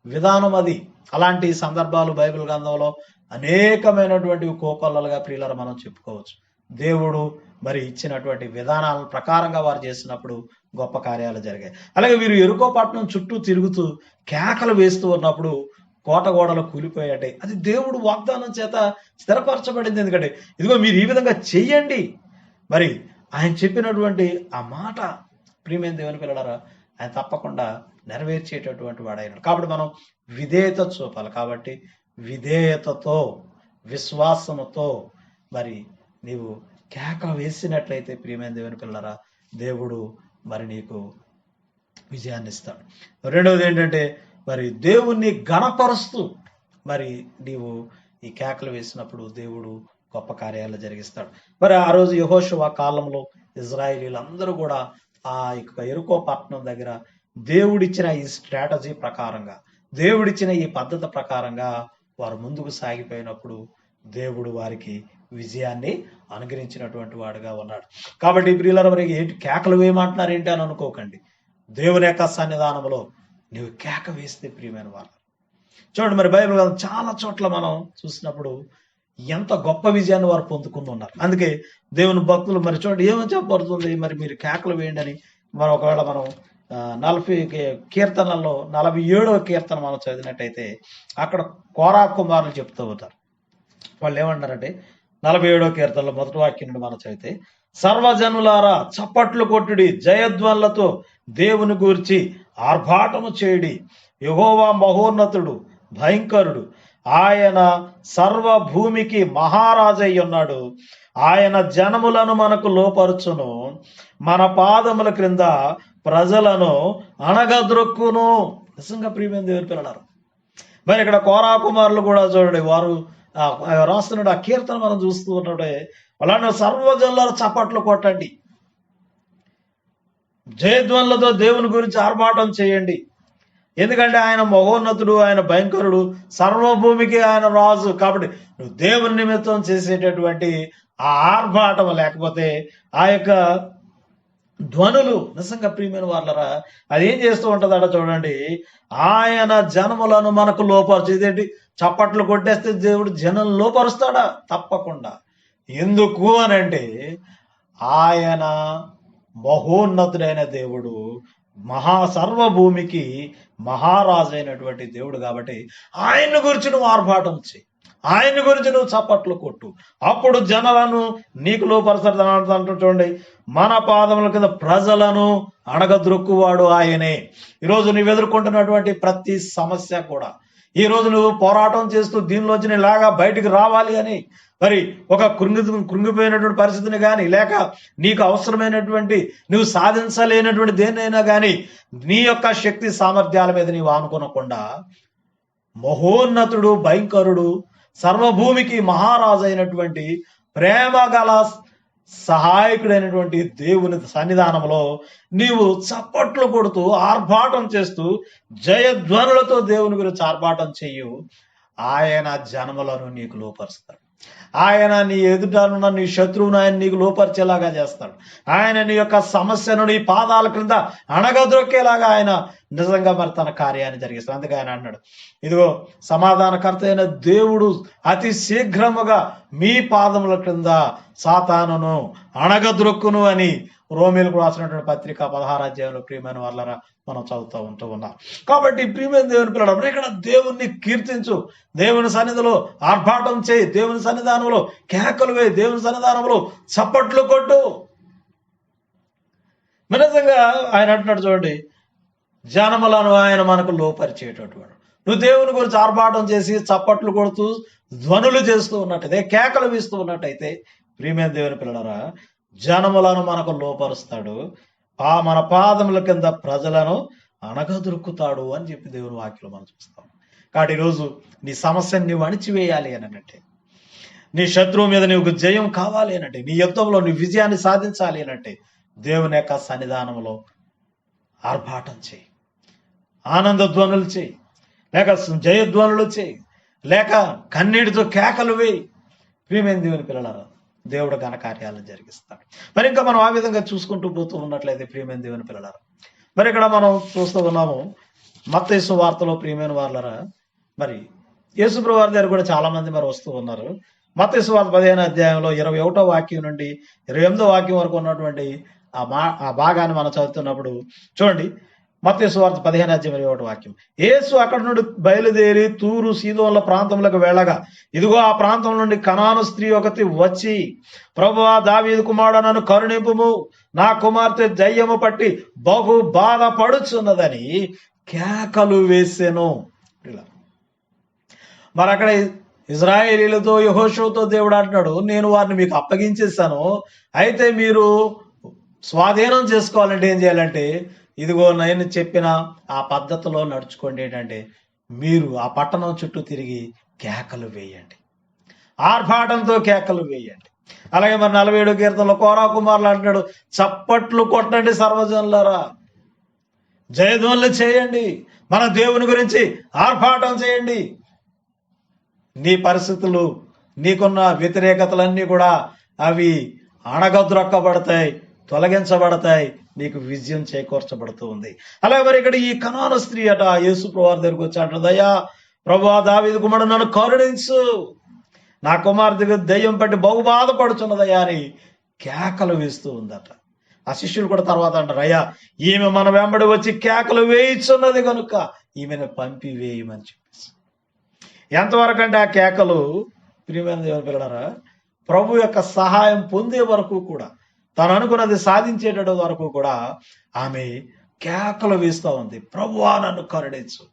Speaker 3: విధానం అది. అలాంటి సందర్భాలు బైబిల్ గ్రంథంలో అనేకమైనటువంటి కోకొల్లలుగా ప్రియులరా మనం చెప్పుకోవచ్చు. దేవుడు మరి ఇచ్చినటువంటి విధానాల ప్రకారంగా వారు చేసినప్పుడు గొప్ప కార్యాలు జరిగాయి. అలాగే వీరు యెరికో పట్టణం చుట్టూ తిరుగుతూ కేకలు వేస్తూ ఉన్నప్పుడు కోట గోడలు కూలిపోయాయి. అది దేవుడు వాగ్దానం చేత స్థిరపరచబడింది. ఎందుకంటే ఇదిగో మీరు ఈ విధంగా చెయ్యండి, మరి ఆయన చెప్పినటువంటి ఆ మాట ప్రియమైన దేవుని పిల్లలారా ఆయన తప్పకుండా నెరవేర్చేటటువంటి వాడైనాడు. కాబట్టి మనం విధేయత చూపాలి. కాబట్టి విధేయతతో విశ్వాసముతో మరి నీవు కేక వేసినట్లయితే ప్రియమైన దేవుని పిల్లలారా దేవుడు మరి నీకు విజయాన్ని ఇస్తాడు. రెండవది ఏంటంటే మరి దేవుణ్ణి ఘనపరుస్తూ మరి నీవు ఈ కేకలు వేసినప్పుడు దేవుడు గొప్ప కార్యాలు జరిగిస్తాడు. మరి ఆ రోజు యెహోషువ కాలంలో ఇజ్రాయేలీలందరూ కూడా ఆ యెరికో పట్టణం దగ్గర దేవుడిచ్చిన ఈ స్ట్రాటజీ ప్రకారంగా, దేవుడిచ్చిన ఈ పద్ధతి ప్రకారంగా వారు ముందుకు సాగిపోయినప్పుడు దేవుడు వారికి విజయాన్ని అనుగ్రహించినటువంటి వాడుగా ఉన్నాడు. కాబట్టి ప్రియులారా మరి ఏంటి కేకలు వేయమంటున్నారు ఏంటి అని అనుకోకండి. దేవుని యొక్క సన్నిధానంలో నువ్వు కేక వేస్తే ప్రియమైన వాళ్ళు చూడండి. మరి బైబిల్ చాలా చోట్ల మనం చూసినప్పుడు ఎంత గొప్ప విజయాన్ని వారు పొందుకుని ఉన్నారు. అందుకే దేవుని భక్తులు మరి చూడండి ఏమని చెప్పబడుతుంది, మరి మీరు కేకలు వేయండి అని. మనం ఒకవేళ మనం 40 కీర్తనల్లో 47వ కీర్తన మనం చదివినట్టయితే అక్కడ కోరా కుమారులు చెప్తూ ఉంటారు. వాళ్ళు ఏమంటారంటే 47వ కీర్తనలో మొదటి వాక్యం నుండి మనం చదివితే, సర్వజనులారా చప్పట్లు కొట్టుడి, జయధ్వనులతో దేవుని గూర్చి ఆర్భాటము చేయుడి. యెహోవా మహోన్నతుడు, భయంకరుడు, ఆయన సర్వభూమికి మహారాజై ఉన్నాడు. ఆయన జనములను మనకు లోపరుచును, మన పాదముల క్రింద ప్రజలను అణగద్రొక్కును. నిజంగా ప్రియమైన దేవుని పిల్లలారా మరి ఇక్కడ కోరా కుమారులు కూడా చూడండి, వారు రాస్తున్నాడు ఆ కీర్తన మనం చూస్తూ ఉన్నప్పుడే అలాంటి సర్వజనుల చప్పట్లు కొట్టండి, జయధ్వనులతో దేవుని గురించి ఆర్భాటం చేయండి. ఎందుకంటే ఆయన మహోన్నతుడు, ఆయన భయంకరుడు, సర్వభూమికి ఆయన రాజు. కాబట్టి నువ్వు దేవుని నిమిత్తం చేసేటటువంటి ఆ ఆర్భాటం లేకపోతే ఆ యొక్క ధ్వనులు నిజంగా ప్రియమైన వాళ్ళరా అది ఏం చేస్తూ ఉంటుందట చూడండి. ఆయన జనములను మనకు లోపరిచేదేంటి, చప్పట్లు కొట్టేస్తే దేవుడు జనం లోపరుస్తాడా? తప్పకుండా. ఎందుకు అని అంటే ఆయన మహోన్నతుడైన దేవుడు, సర్వభూమికి మహారాజు అయినటువంటి దేవుడు. కాబట్టి ఆయన్ని గురించి నువ్వు ఆర్భాటం చేయి. ఆయన్ని గురించి నువ్వు చప్పట్లు కొట్టు, అప్పుడు జనాలను నీకు లోపరచడం అంటూ చూడండి. మన పాదముల కింద ప్రజలను అణగద్రొక్కువాడు ఆయనే. ఈరోజు నువ్వు ఎదుర్కొంటున్నటువంటి ప్రతి సమస్య కూడా, ఈ రోజు నువ్వు పోరాటం చేస్తూ దీనిలోంచి నీలాగా బయటికి రావాలి అని, మరి ఒక కృంగిపోయినటువంటి పరిస్థితిని కానీ, లేక నీకు అవసరమైనటువంటి నువ్వు సాధించలేనటువంటి దేన్నైనా కానీ నీ యొక్క శక్తి సామర్థ్యాల మీద నీవు ఆనుకోనకుండా మహోన్నతుడు, భయంకరుడు, సర్వభూమికి మహారాజు అయినటువంటి ప్రేమ గల సహాయకుడైనటువంటి దేవుని సన్నిధానంలో నీవు చప్పట్లు కొడుతూ ఆర్భాటం చేస్తూ జయధ్వనులతో దేవుని గురించి ఆర్భాటం చెయ్యు. ఆయన జన్మలను నీకు లోపరుస్తాడు. ఆయన నీ ఎదుటనున్న నీ శత్రువును ఆయన నీకు లోపరిచేలాగా చేస్తాడు. ఆయన నీ యొక్క సమస్యను నీ పాదాల క్రింద అణగద్రొక్కేలాగా ఆయన నిజంగా మరి తన కార్యాన్ని జరిగిస్తాడు. అందుకే ఆయన అన్నాడు, ఇదిగో సమాధానకర్త అయిన దేవుడు అతి శీఘ్రముగా మీ పాదముల క్రింద సాతానును అణగద్రొక్కును అని రోమీలకు రాసినటువంటి పత్రిక 16వ అధ్యాయంలో ప్రియమైన వాళ్ళరా మనం చదువుతూ ఉన్నాం. కాబట్టి ప్రియమైన దేవుని పిల్లలు, ఇక్కడ దేవుణ్ణి కీర్తించు, దేవుని సన్నిధిలో ఆర్భాటం చేయి, దేవుని సన్నిధానంలో కేకలు వేయి, దేవుని సన్నిధానంలో చప్పట్లు కొట్టు. నిజంగా ఆయన అంటున్నాడు చూడండి, జనములను ఆయన మనకు లోపరిచేటటువంటి. నువ్వు దేవుని గురించి ఆర్భాటం చేసి చప్పట్లు కొడుతూ ధ్వనులు చేస్తూ ఉన్నట్టయితే, కేకలు వీస్తూ ఉన్నట్టయితే ప్రియమైన దేవుని పిల్లలరా, జనములను మనకు లోపరుస్తాడు, మన పాదముల కింద ప్రజలను అణగదొరుకుతాడు అని చెప్పి దేవుని వాక్యం మనం చూస్తాం. కాబట్టి ఈరోజు నీ సమస్యను నీవు అణిచివేయాలి అని అంటే, నీ శత్రువు మీద నీకు జయం కావాలి అనంటే, నీ యుద్ధంలో నీ విజయాన్ని సాధించాలి అనంటే దేవుని యొక్క సన్నిధానంలో ఆర్భాటం చేయి, ఆనంద ధ్వనులు చేయి, లేక జయధ్వనులు చేయి, లేక కన్నీటితో కేకలు వేయి. ప్రియమైన దేవుని పిల్లలారా, దేవుడు ఘనకార్యాలను జరిగిస్తాడు. మరి ఇంకా మనం ఆ విధంగా చూసుకుంటూ పోతూ ఉన్నట్లయితే ప్రియమైన దేవుని పిల్లలారా, మరి ఇక్కడ మనం చూస్తూ ఉన్నాము మత్తయి సువార్తలో ప్రియమైన వాళ్ళరా, మరి యేసుప్రభువు వారి దగ్గర కూడా చాలా మంది మరి వస్తూ ఉన్నారు. మత్తయి సువార్త 15వ అధ్యాయంలో 21వ వాక్యం నుండి 28వ వాక్యం వరకు ఉన్నటువంటి ఆ భాగాన్ని మనం చదువుతున్నప్పుడు చూడండి. మత్తయి సువార్త 15వ అధ్యాయం 21వ వాక్యం. యేసు అక్కడి నుండి బయలుదేరి తూరు సీదోన్ల ప్రాంతంలోకి వెళ్ళగా, ఇదిగో ఆ ప్రాంతం నుండి కనాను స్త్రీ ఒకటి వచ్చి, ప్రభువా, దావీదు కుమారుడా, నన్ను కరుణింపుము, నా కుమార్తె దయ్యము పట్టి బహు బాధపడుచున్నదని కేకలు వేసెను. ఇలా మరి అక్కడ ఇజ్రాయేలీలతో యెహోషువతో దేవుడు అంటున్నాడు, నేను వారిని మీకు అప్పగించేస్తాను, అయితే మీరు స్వాధీనం చేసుకోవాలంటే ఏం చేయాలంటే, ఇదిగో నేను చెప్పిన ఆ పద్ధతిలో నడుచుకోండి. ఏంటంటే మీరు ఆ పట్టణం చుట్టూ తిరిగి కేకలు వేయండి, ఆర్భాటంతో కేకలు వేయండి. అలాగే మరి 47వ కీర్తనలో కోరా కుమారులు అంటున్నాడు, చప్పట్లు కొట్టండి సర్వజనులారా, జయధ్వనులు చేయండి, మన దేవుని గురించి ఆర్భాటం చేయండి. నీ పరిస్థితులు, నీకున్న వ్యతిరేకతలన్నీ కూడా అవి అణగద్రొక్కబడతాయి, తొలగించబడతాయి, నీకు విజయం చేకూర్చబడుతూ ఉంది. అలాగే మరి ఇక్కడ ఈ కనాను స్త్రీ అట యేసు ప్రభువారి దగ్గరికి వచ్చి అంటుంది, అయ్యా ప్రభువా, దావీదు కుమారుడు, నన్ను కరుణించు, నా కుమార్తెకు దయ్యం పట్టి బహు బాధపడుచున్నదయ్యా అని కేకలు వేస్తూ ఉందట. ఆ శిష్యులు కూడా తర్వాత అంటారు, అయ్యా ఈమె మన వెంబడి వచ్చి కేకలు వేయిచున్నది కనుక ఈమెను పంపి వేయమని చెప్పేసి. ఎంతవరకు అంటే ఆ కేకలు ప్రియమైన దేవుని పిల్లలారా, ప్రభు యొక్క సహాయం పొందే వరకు కూడా, తను అనుకున్నది సాధించేటటువంటి వరకు కూడా ఆమె కేకలు వేస్తూ ఉంది, ప్రభువా నన్ను కరుణించు,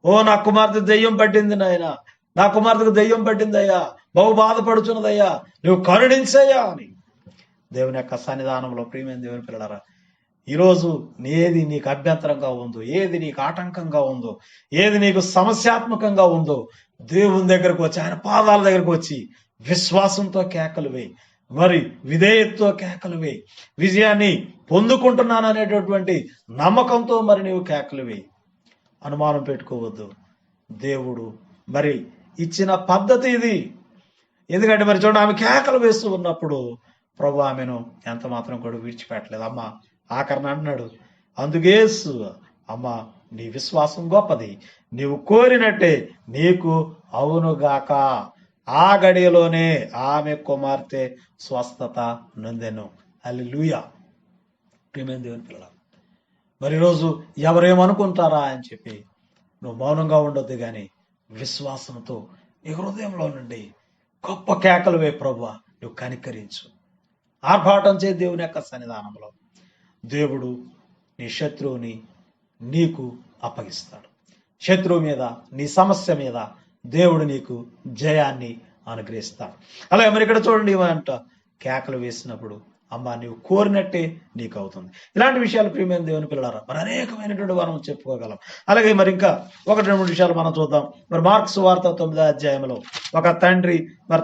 Speaker 3: ఓ నా కుమార్తె దెయ్యం పట్టింది నాయన, నా కుమార్తెకు దెయ్యం పట్టిందయ్యా, బహు బాధపడుచున్నదయ్యా, నువ్వు కరుణించయ్యా అని దేవుని యొక్క సన్నిధానంలో ప్రియమైన దేవుని పిల్లలారా, ఈరోజు ఏది నీకు అభ్యంతరంగా ఉందో, ఏది నీకు ఆటంకంగా ఉందో, ఏది నీకు సమస్యాత్మకంగా ఉందో, దేవుని దగ్గరకు వచ్చి, ఆయన పాదాల దగ్గరకు వచ్చి విశ్వాసంతో కేకలు వేయి, మరి విధేయతతో కేకలు వేయి, విజయాన్ని పొందుకుంటున్నాను అనేటటువంటి నమ్మకంతో మరి నీవు కేకలు వేయి. అనుమానం పెట్టుకోవద్దు, దేవుడు మరి ఇచ్చిన పద్ధతి ఇది. ఎందుకంటే మరి చూడండి, ఆమె కేకలు వేస్తూ ఉన్నప్పుడు ప్రభు ఆమెను ఎంత మాత్రం కూడా విడిచిపెట్టలేదు. అమ్మ ఆఖరణ అన్నాడు, అందుకేసు అమ్మ నీ విశ్వాసం గొప్పది, నీవు కోరినట్టే నీకు అవునుగాక. ఆ గడియలోనే ఆమె కుమార్తె స్వస్థత నొందెను. హల్లెలూయా. ప్రియమైన దేవుని పిల్లల, మరి ఈరోజు ఎవరేమనుకుంటారా అని చెప్పి నువ్వు మౌనంగా ఉండొద్దు, కానీ విశ్వాసంతో నీ హృదయంలో నుండి గొప్ప కేకలు వే ప్రభువా, నువ్వు కనికరించు. ఆర్భాటం చే దేవుని యొక్క సన్నిధానంలో దేవుడు నీ శత్రువుని నీకు అప్పగిస్తాడు. శత్రువు మీద, నీ సమస్య మీద దేవుడు నీకు జయాన్ని అనుగ్రహిస్తాడు. అలాగే మరి ఇక్కడ చూడండి, అంట కేకలు వేసినప్పుడు అమ్మా నీవు కోరినట్టే నీకు అవుతుంది. ఇలాంటి విషయాలు ప్రియమైన దేవుని పిల్లలారా మరి అనేకమైనటువంటి మనం చెప్పుకోగలం. అలాగే మరి ఇంకా 1-2 విషయాలు మనం చూద్దాం. మరి మార్క్స్ వార్త 9వ అధ్యాయంలో ఒక తండ్రి మరి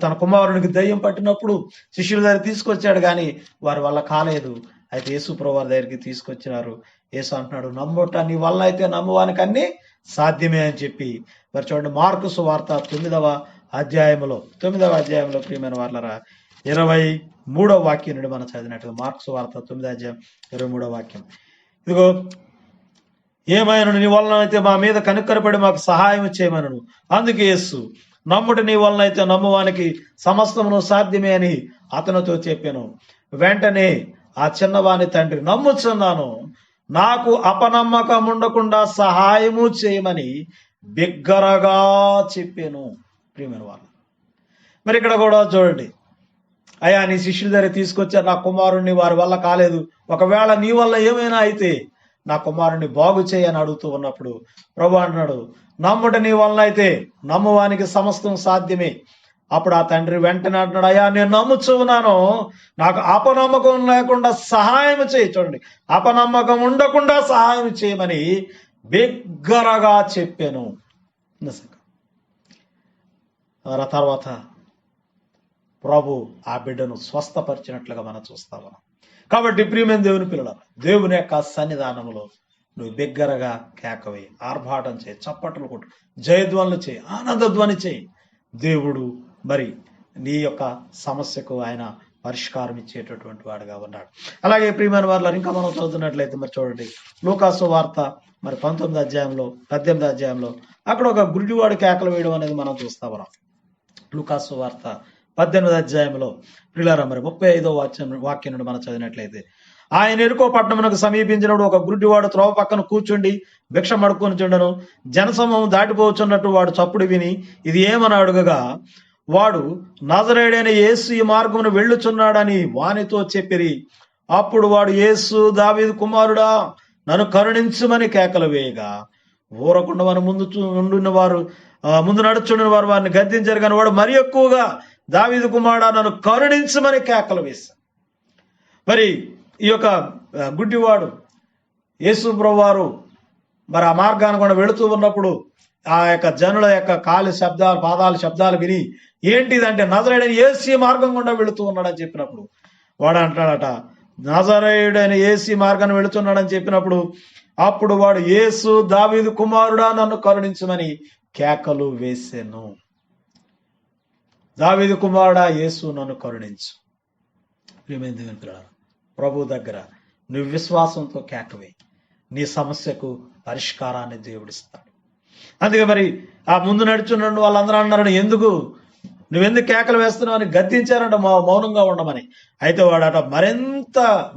Speaker 3: తన కుమారునికి దయ్యం పట్టినప్పుడు శిష్యుల దగ్గర తీసుకొచ్చాడు, కానీ వారి వల్ల కాలేదు. అయితే యేసు ప్రభువు వారి దగ్గరికి తీసుకొచ్చినారు. యేసు అంటున్నాడు, నమ్ముట నీ వల్ల అయితే నమ్మువానికి అన్ని సాధ్యమే అని చెప్పి. మరి చూడండి, మార్క్స్ వార్త 9వ అధ్యాయంలో ప్రియమైన వాళ్ళరా 23వ వాక్యం నుండి మనం చదివినట్టుగా మార్క్స్ వార్త 9వ అధ్యాయం 23వ వాక్యం. ఇదిగో, ఏమైనా నీ వలన అయితే మా మీద కనుక్కరపడి మాకు సహాయం చేయమనను. అందుకే యేసు, నమ్ముట నీ వలన అయితే నమ్మువానికి సమస్తమును సాధ్యమే అని అతనితో చెప్పాను. వెంటనే ఆ చిన్నవాని తండ్రి, నమ్ముచున్నాను, నాకు అపనమ్మకం ఉండకుండా సహాయము చేయమని బిగ్గరగా చెప్పాను. ప్రియమైన వాళ్ళు, మరి ఇక్కడ కూడా చూడండి, అయ్యా నీ శిష్యుల దగ్గర తీసుకొచ్చారు, నా కుమారుణ్ణి వారి వల్ల కాలేదు, ఒకవేళ నీ వల్ల ఏమైనా అయితే నా కుమారుణ్ణి బాగు చేయని అడుగుతూ ఉన్నప్పుడు ప్రభు అంటున్నాడు, నమ్ముట నీ వలన అయితే నమ్మువానికి సమస్తం సాధ్యమే. అప్పుడు ఆ తండ్రి వెంటనే అంటున్నాడు, అయ్యా నేను నమ్ముచూ ఉన్నాను, నాకు అపనమ్మకం లేకుండా సహాయం చేయి. చూడండి, అపనమ్మకం ఉండకుండా సహాయం చేయమని బిగ్గరగా చెప్పాను. తర్వాత ప్రభు ఆ బిడ్డను స్వస్థపరిచినట్లుగా మనం చూస్తా ఉన్నాం. కాబట్టి ప్రియమైన దేవుని పిల్లల, దేవుని యొక్క సన్నిధానంలో నువ్వు బిగ్గరగా కేకవే, ఆర్భాటం చేయి, చప్పట్లు కొట్టు, జయధ్వనులు చేయి, ఆనందధ్వని చేయి. దేవుడు మరి నీ యొక్క సమస్యకు ఆయన పరిష్కారం ఇచ్చేటటువంటి వాడుగా ఉన్నాడు. అలాగే ప్రియమైన వారిలో ఇంకా మనం చదువుతున్నట్లయితే మరి చూడండి, లూకాసు వార్త మరి 18వ అధ్యాయంలో 18వ అధ్యాయంలో అక్కడ ఒక గుడ్డివాడు కేకలు వేయడం అనేది మనం చూస్తా ఉన్నాం. లూకాసు వార్త 18వ అధ్యాయంలో ప్రియులారా మరి 35వ వాక్యం నుండి మనం చదివినట్లయితే, ఆయన ఎరుకో పట్టణమునకు సమీపించినప్పుడు ఒక గుడ్డివాడు త్రోవ పక్కన కూర్చుండి భిక్ష మడుకొని చుండను. జనసమూహం దాటిపోవచ్చున్నట్టు వాడు చప్పుడు విని ఇది ఏమని అడుగగా, వాడు నజరేయుడైన యేసు ఈ మార్గమును వెళ్ళుచున్నాడని వానితో చెప్పిరి. అప్పుడు వాడు, యేసు దావీదు కుమారుడా, నన్ను కరుణించుమని కేకలు వేయగా, ఊరకుండా మన ముందు నడుచుండిన వారు వారిని గద్దించారు, కానీ వాడు మరి ఎక్కువగా, దావీదు కుమారుడా, నన్ను కరుణించుమని కేకలు వేశాడు. మరి ఈ యొక్క గుడ్డివాడు యేసు ప్రభువారు మరి ఆ మార్గాన్ని కూడా వెళుతూ ఉన్నప్పుడు ఆ యొక్క జనుల యొక్క కాలి శబ్దాలు, పాదాల శబ్దాలు విని, ఏంటిదంటే నజరేయుడైన యేసు మార్గం గుండా వెళుతూ ఉన్నాడని చెప్పినప్పుడు వాడు అంటాడట, నజరేయుడైన యేసు మార్గాన్ని వెళుతున్నాడని చెప్పినప్పుడు అప్పుడు వాడు, యేసు దావీదు కుమారుడా, నన్ను కరుణించమని కేకలు వేసెను. దావీదు కుమారుడా, యేసు నన్ను కరుణించు. ప్రభు దగ్గర నువ్వు విశ్వాసంతో కేకవే, నీ సమస్యకు పరిష్కారాన్ని దేవుడిస్తాడు. అందుకే మరి ఆ ముందు నడుచున్న వాళ్ళందరూ అన్నారు, నువ్వెందుకు కేకలు వేస్తున్నావు అని గద్దించారంట మౌనంగా ఉండమని. అయితే వాడట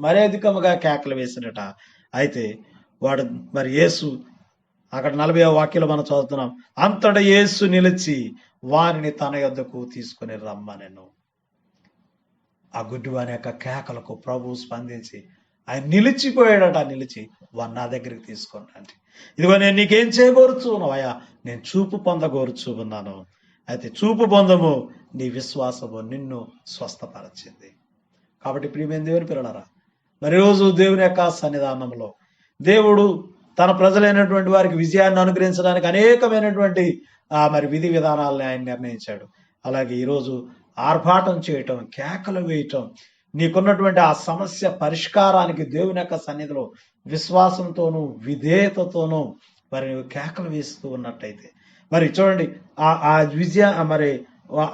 Speaker 3: మరీ అధికముగా కేకలు వేసినట. అయితే వాడు మరి యేసు అక్కడ 40వ వాక్యంలో మనం చదువుతున్నాం, అంతటా యేసు నిలిచి వారిని తన యొద్దకు తీసుకుని రమ్మనెను. ఆ గుడ్డివాని యొక్క కేకలకు ప్రభు స్పందించి ఆయన నిలిచిపోయాడట. నిలిచి వాడిని నా దగ్గరికి తీసుకుని రండి, ఇదిగో నేను నీకేం చేయగోరుచున్నావయ్యా, నేను చూపు పొందగోరుచు ఉన్నాను. అయితే చూపు పొందము, నీ విశ్వాసము నిన్ను స్వస్థపరచింది. కాబట్టి ప్రియమైన దేవుని పిల్లలారా, మరి రోజు దేవుని యొక్క సన్నిధానంలో దేవుడు తన ప్రజలైనటువంటి వారికి విజయాన్ని అనుగ్రహించడానికి అనేకమైనటువంటి మరి విధి విధానాలను ఆయన నిర్ణయించాడు. అలాగే ఈరోజు ఆర్భాటం చేయటం, కేకలు వేయటం, నీకున్నటువంటి ఆ సమస్య పరిష్కారానికి దేవుని యొక్క సన్నిధిలో విశ్వాసంతోనూ విధేయతతోనూ మరి నువ్వు కేకలు వేస్తూ ఉన్నట్టయితే మరి చూడండి, ఆ విజయ మరి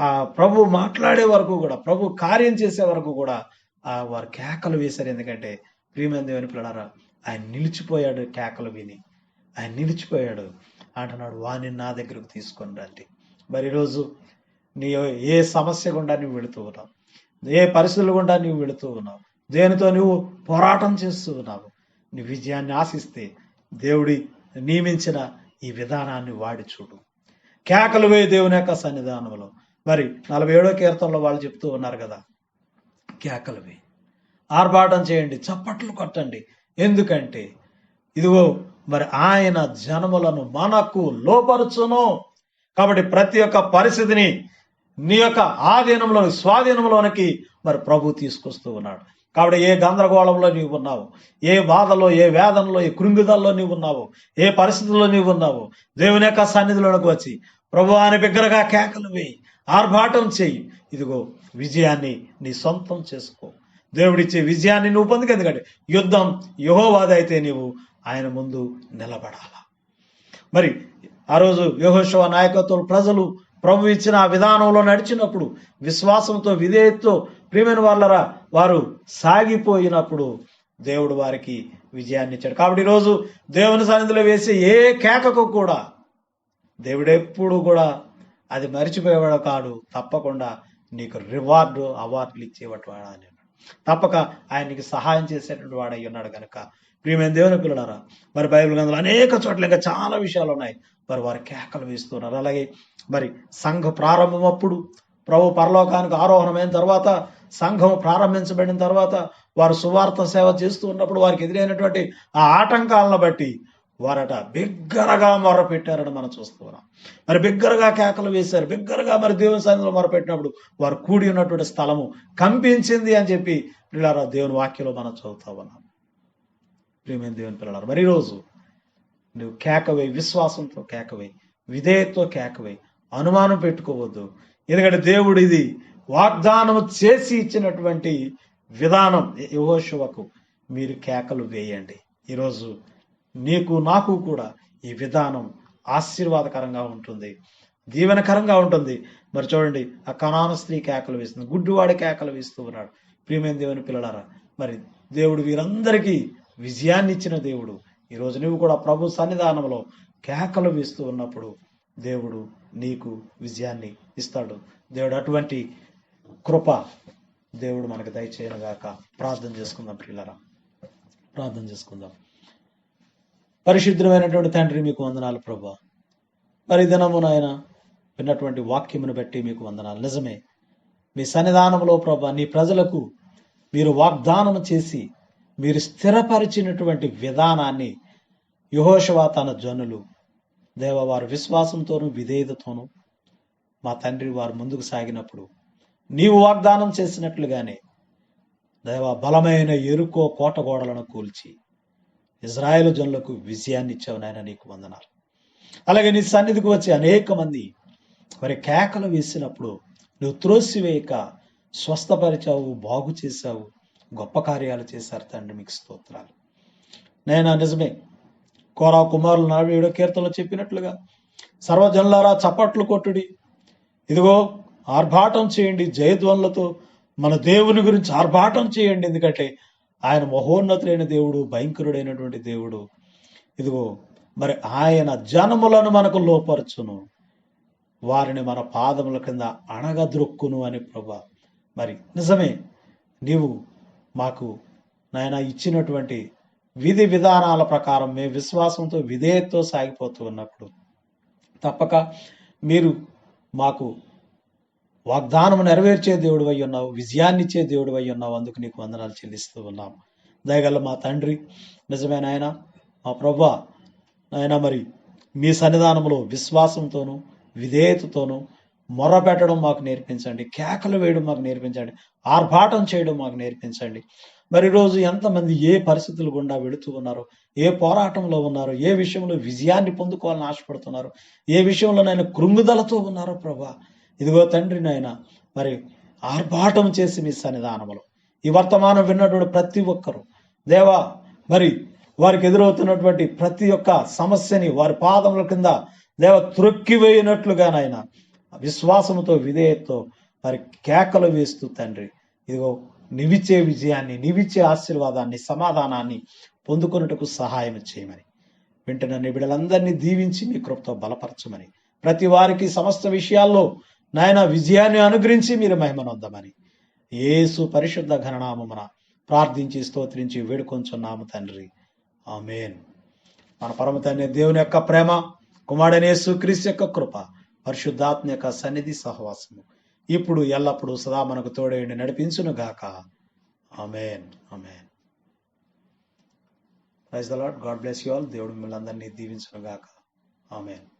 Speaker 3: ఆ ప్రభు మాట్లాడే వరకు కూడా, ప్రభు కార్యం చేసే వరకు కూడా వారు కేకలు వేశారు. ఎందుకంటే ప్రియమైన దేవుని పిల్లలారా, ఆయన నిలిచిపోయాడు. కేకలు విని ఆయన నిలిచిపోయాడు. అంటున్నాడు, వాణ్ణి నా దగ్గరకు తీసుకొని రండి. మరి ఈరోజు నీ ఏ సమస్య గుండా నువ్వు వెళుతూ ఉన్నావు, ఏ పరిస్థితులు గుండా నువ్వు వెళుతూ ఉన్నావు, దేనితో నువ్వు పోరాటం చేస్తూ ఉన్నావు, నీ విజయాన్ని ఆశిస్తే దేవుడి నియమించిన ఈ విధానాన్ని వాడి చూడు. కేకలు వేయి దేవుని యొక్క సన్నిధానంలో. మరి 47వ కీర్తనలో వాళ్ళు చెప్తూ ఉన్నారు కదా, కేకలు వేయి, ఆర్భాటం చేయండి, చప్పట్లు కొట్టండి. ఎందుకంటే ఇదిగో మరి ఆయన జనములను మనకు లోపరుచును. కాబట్టి ప్రతి ఒక్క పరిస్థితిని నీ యొక్క ఆధీనంలోని స్వాధీనంలోనికి మరి ప్రభు తీసుకొస్తూ ఉన్నాడు. కాబట్టి ఏ గందరగోళంలో నీవు ఉన్నావు, ఏ బాధలో, ఏ వేదనలో, ఏ కృంగుదల్లో నీవు ఉన్నావు, ఏ పరిస్థితుల్లో నీవు ఉన్నావు, దేవుని యొక్క సన్నిధిలోనికి వచ్చి ప్రభు అని బిగ్గరగా కేకలు వేయి, ఆర్భాటం చేయి. ఇదిగో విజయాన్ని నీ సొంతం చేసుకో. దేవుడిచ్చే విజయాన్ని నువ్వు పొందుకు. ఎందుకంటే యుద్ధం యెహోవాది అయితే నీవు ఆయన ముందు నిలబడాల. మరి ఆ రోజు యెహోషువ నాయకత్వం ప్రజలు ప్రభు ఇచ్చిన ఆ విధానంలో నడిచినప్పుడు, విశ్వాసంతో విధేయతతో ప్రియమైన వాళ్ళరా వారు సాగిపోయినప్పుడు దేవుడు వారికి విజయాన్ని ఇచ్చాడు. కాబట్టి ఈరోజు దేవుని సన్నిధిలో వేసే ఏ కేకకు కూడా దేవుడెప్పుడు కూడా అది మరిచిపోయేవాడు కాడు. తప్పకుండా నీకు రివార్డు, అవార్డులు ఇచ్చేవాడు అని తప్పక ఆయన నీకు సహాయం చేసేటువంటి వాడు అయి ఉన్నాడు కనుక ప్రియమైన దేవుని పిల్లలారా, మరి బైబిల్ గ్రంథంలో అనేక చోట్ల ఇంకా చాలా విషయాలు ఉన్నాయి. మరి వారు కేకలు వేస్తున్నారు. అలాగే మరి సంఘ ప్రారంభం అప్పుడు ప్రభు పరలోకానికి ఆరోహణమైన తర్వాత, సంఘం ప్రారంభించబడిన తర్వాత వారు సువార్త సేవ చేస్తూ ఉన్నప్పుడు వారికి ఎదురైనటువంటి ఆ ఆటంకాలను బట్టి వారట బిగ్గరగా మొరపెట్టారని మనం చూస్తూ ఉన్నాం. మరి బిగ్గరగా కేకలు వేశారు, బిగ్గరగా మరి దేవుని సన్నిధిలో మొరపెట్టినప్పుడు వారు కూడి ఉన్నటువంటి స్థలము కంపించింది అని చెప్పి పిల్లలారా దేవుని వాక్యంలో మనం చదువుతా ఉన్నాం. ప్రియమైన దేవుని పిల్లలారా, మరి ఈరోజు నువ్వు కేకవై, విశ్వాసంతో కేకవై, విధేయతతో కేకవై, అనుమానం పెట్టుకోవద్దు. ఎందుకంటే దేవుడు ఇది వాగ్దానం చేసి ఇచ్చినటువంటి విధానం. యెహోషువకు మీరు కేకలు వేయండి. ఈరోజు నీకు నాకు కూడా ఈ విధానం ఆశీర్వాదకరంగా ఉంటుంది, దీవెనకరంగా ఉంటుంది. మరి చూడండి, ఆ కనాను స్త్రీ కేకలు వేస్తుంది, గుడ్డివాడి కేకలు వేస్తూ ఉన్నాడు. ప్రియమైన దేవుని పిల్లలారా, మరి దేవుడు వీరందరికీ విజయాన్ని ఇచ్చిన దేవుడు. ఈరోజు నువ్వు కూడా ప్రభు సన్నిధానంలో కేకలు వేస్తూ ఉన్నప్పుడు దేవుడు నీకు విజయాన్ని ఇస్తాడు. దేవుడు అటువంటి కృప దేవుడు మనకు దయచేయనుగాక. ప్రార్థన చేసుకుందాం ప్రియులారా, ప్రార్థన చేసుకుందాం. పరిశుద్ధమైనటువంటి తండ్రి, మీకు వందనాలు ప్రభా. మరి దినము నాయన విన్నటువంటి వాక్యమును బట్టి మీకు వందనాలు. నిజమే, మీ సన్నిధానంలో ప్రభా నీ ప్రజలకు మీరు వాగ్దానం చేసి మీరు స్థిరపరిచినటువంటి విధానాన్ని యెహోషువ తన జనులు దేవ వారు విశ్వాసంతోనూ విధేయతతోనూ మా తండ్రి వారు ముందుకు సాగినప్పుడు నీవు వాగ్దానం చేసినట్లుగానే దేవ బలమైన ఎరుకో కోట గోడలను కూల్చి ఇజ్రాయేలు జనులకు విజయాన్ని ఇచ్చావు నాయన, నీకు వందనాలు. అలాగే నీ సన్నిధికి వచ్చి అనేక మంది మరి కేకలు వేసినప్పుడు నువ్వు త్రోసివేయక స్వస్థపరిచావు, బాగు చేశావు, గొప్ప కార్యాలు చేశారు తండ్రి, మీకు స్తోత్రాలు. నైనా నిజమే, కోరా కుమారులు 47వ కీర్తనలో చెప్పినట్లుగా సర్వజనులారా చప్పట్లు కొట్టుడి, ఇదిగో ఆర్భాటం చేయండి, జయధ్వనులతో మన దేవుని గురించి ఆర్భాటం చేయండి. ఎందుకంటే ఆయన మహోన్నతుడైన దేవుడు, భయంకరుడైనటువంటి దేవుడు. ఇదిగో మరి ఆయన జనములను మనకు లోపరచును, వారిని మన పాదముల కింద అణగద్రొక్కును అని ప్రభా. మరి నిజమే, నీవు మాకు నాయన ఇచ్చినటువంటి విధి విధానాల ప్రకారం మేము విశ్వాసంతో విధేయతతో సాగిపోతూ ఉన్నప్పుడు తప్పక మీరు మాకు వాగ్దానం నెరవేర్చే దేవుడు అయి ఉన్నావు, విజయాన్ని ఇచ్చే దేవుడు అయి ఉన్నావు. అందుకు నీకు వందనాలు చెల్లిస్తూ ఉన్నాము. దయగల మా తండ్రి, నిజమైన ఆయన మా ప్రభువా నాయన, మరి మీ సన్నిధానంలో విశ్వాసంతోనూ విధేయతతోనూ మొర్ర పెట్టడం మాకు నేర్పించండి, కేకలు వేయడం మాకు నేర్పించండి, ఆర్భాటం చేయడం మాకు నేర్పించండి. మరి ఈరోజు ఎంతమంది ఏ పరిస్థితులు గుండా వెళుతూ ఉన్నారో, ఏ పోరాటంలో ఉన్నారో, ఏ విషయంలో విజయాన్ని పొందుకోవాలని ఆశపడుతున్నారు, ఏ విషయంలో నాయన కృంగుదలతో ఉన్నారో ప్రభా, ఇదిగో తండ్రి నాయన మరి ఆర్భాటం చేసి మీ సన్నిధానంలో ఈ వర్తమానం విన్నటువంటి ప్రతి ఒక్కరూ దేవా మరి వారికి ఎదురవుతున్నటువంటి ప్రతి ఒక్క సమస్యని వారి పాదముల కింద దేవ త్రొక్కివేయినట్లుగా నాయన విశ్వాసంతో విధేయతతో మరి కేకలు వేస్తూ తండ్రి, ఇదిగో నీవిచ్చే విజయాన్ని, నీవిచ్చే ఆశీర్వాదాన్ని, సమాధానాన్ని పొందుకొనుటకు సహాయం చేయమని వింటున్న నీ బిడ్డలందరినీ దీవించి మీ కృపతో బలపరచమని, ప్రతి వారికి సమస్త విషయాల్లో నాయన విజయాన్ని అనుగ్రహించి మీరు మహిమనొందమని యేసు పరిశుద్ధ ఘననామమున ప్రార్థించి స్తోత్రించి వేడుకొంచున్నాము తండ్రి, ఆమేన్. మన పరమ తండ్రి దేవుని యొక్క ప్రేమ, కుమారుడైన యేసు క్రీస్తు యొక్క కృప, పరిశుద్ధాత్మ యొక్క సన్నిధి సహవాసము ఇప్పుడు ఎల్లప్పుడూ సదా మనకు తోడేయండి నడిపించును గాక. Amen. Amen. Praise the Lord. God bless you all. దేవుడు మిమ్మల్ని అందరినీ దీవించును గాక. ఆమేన్.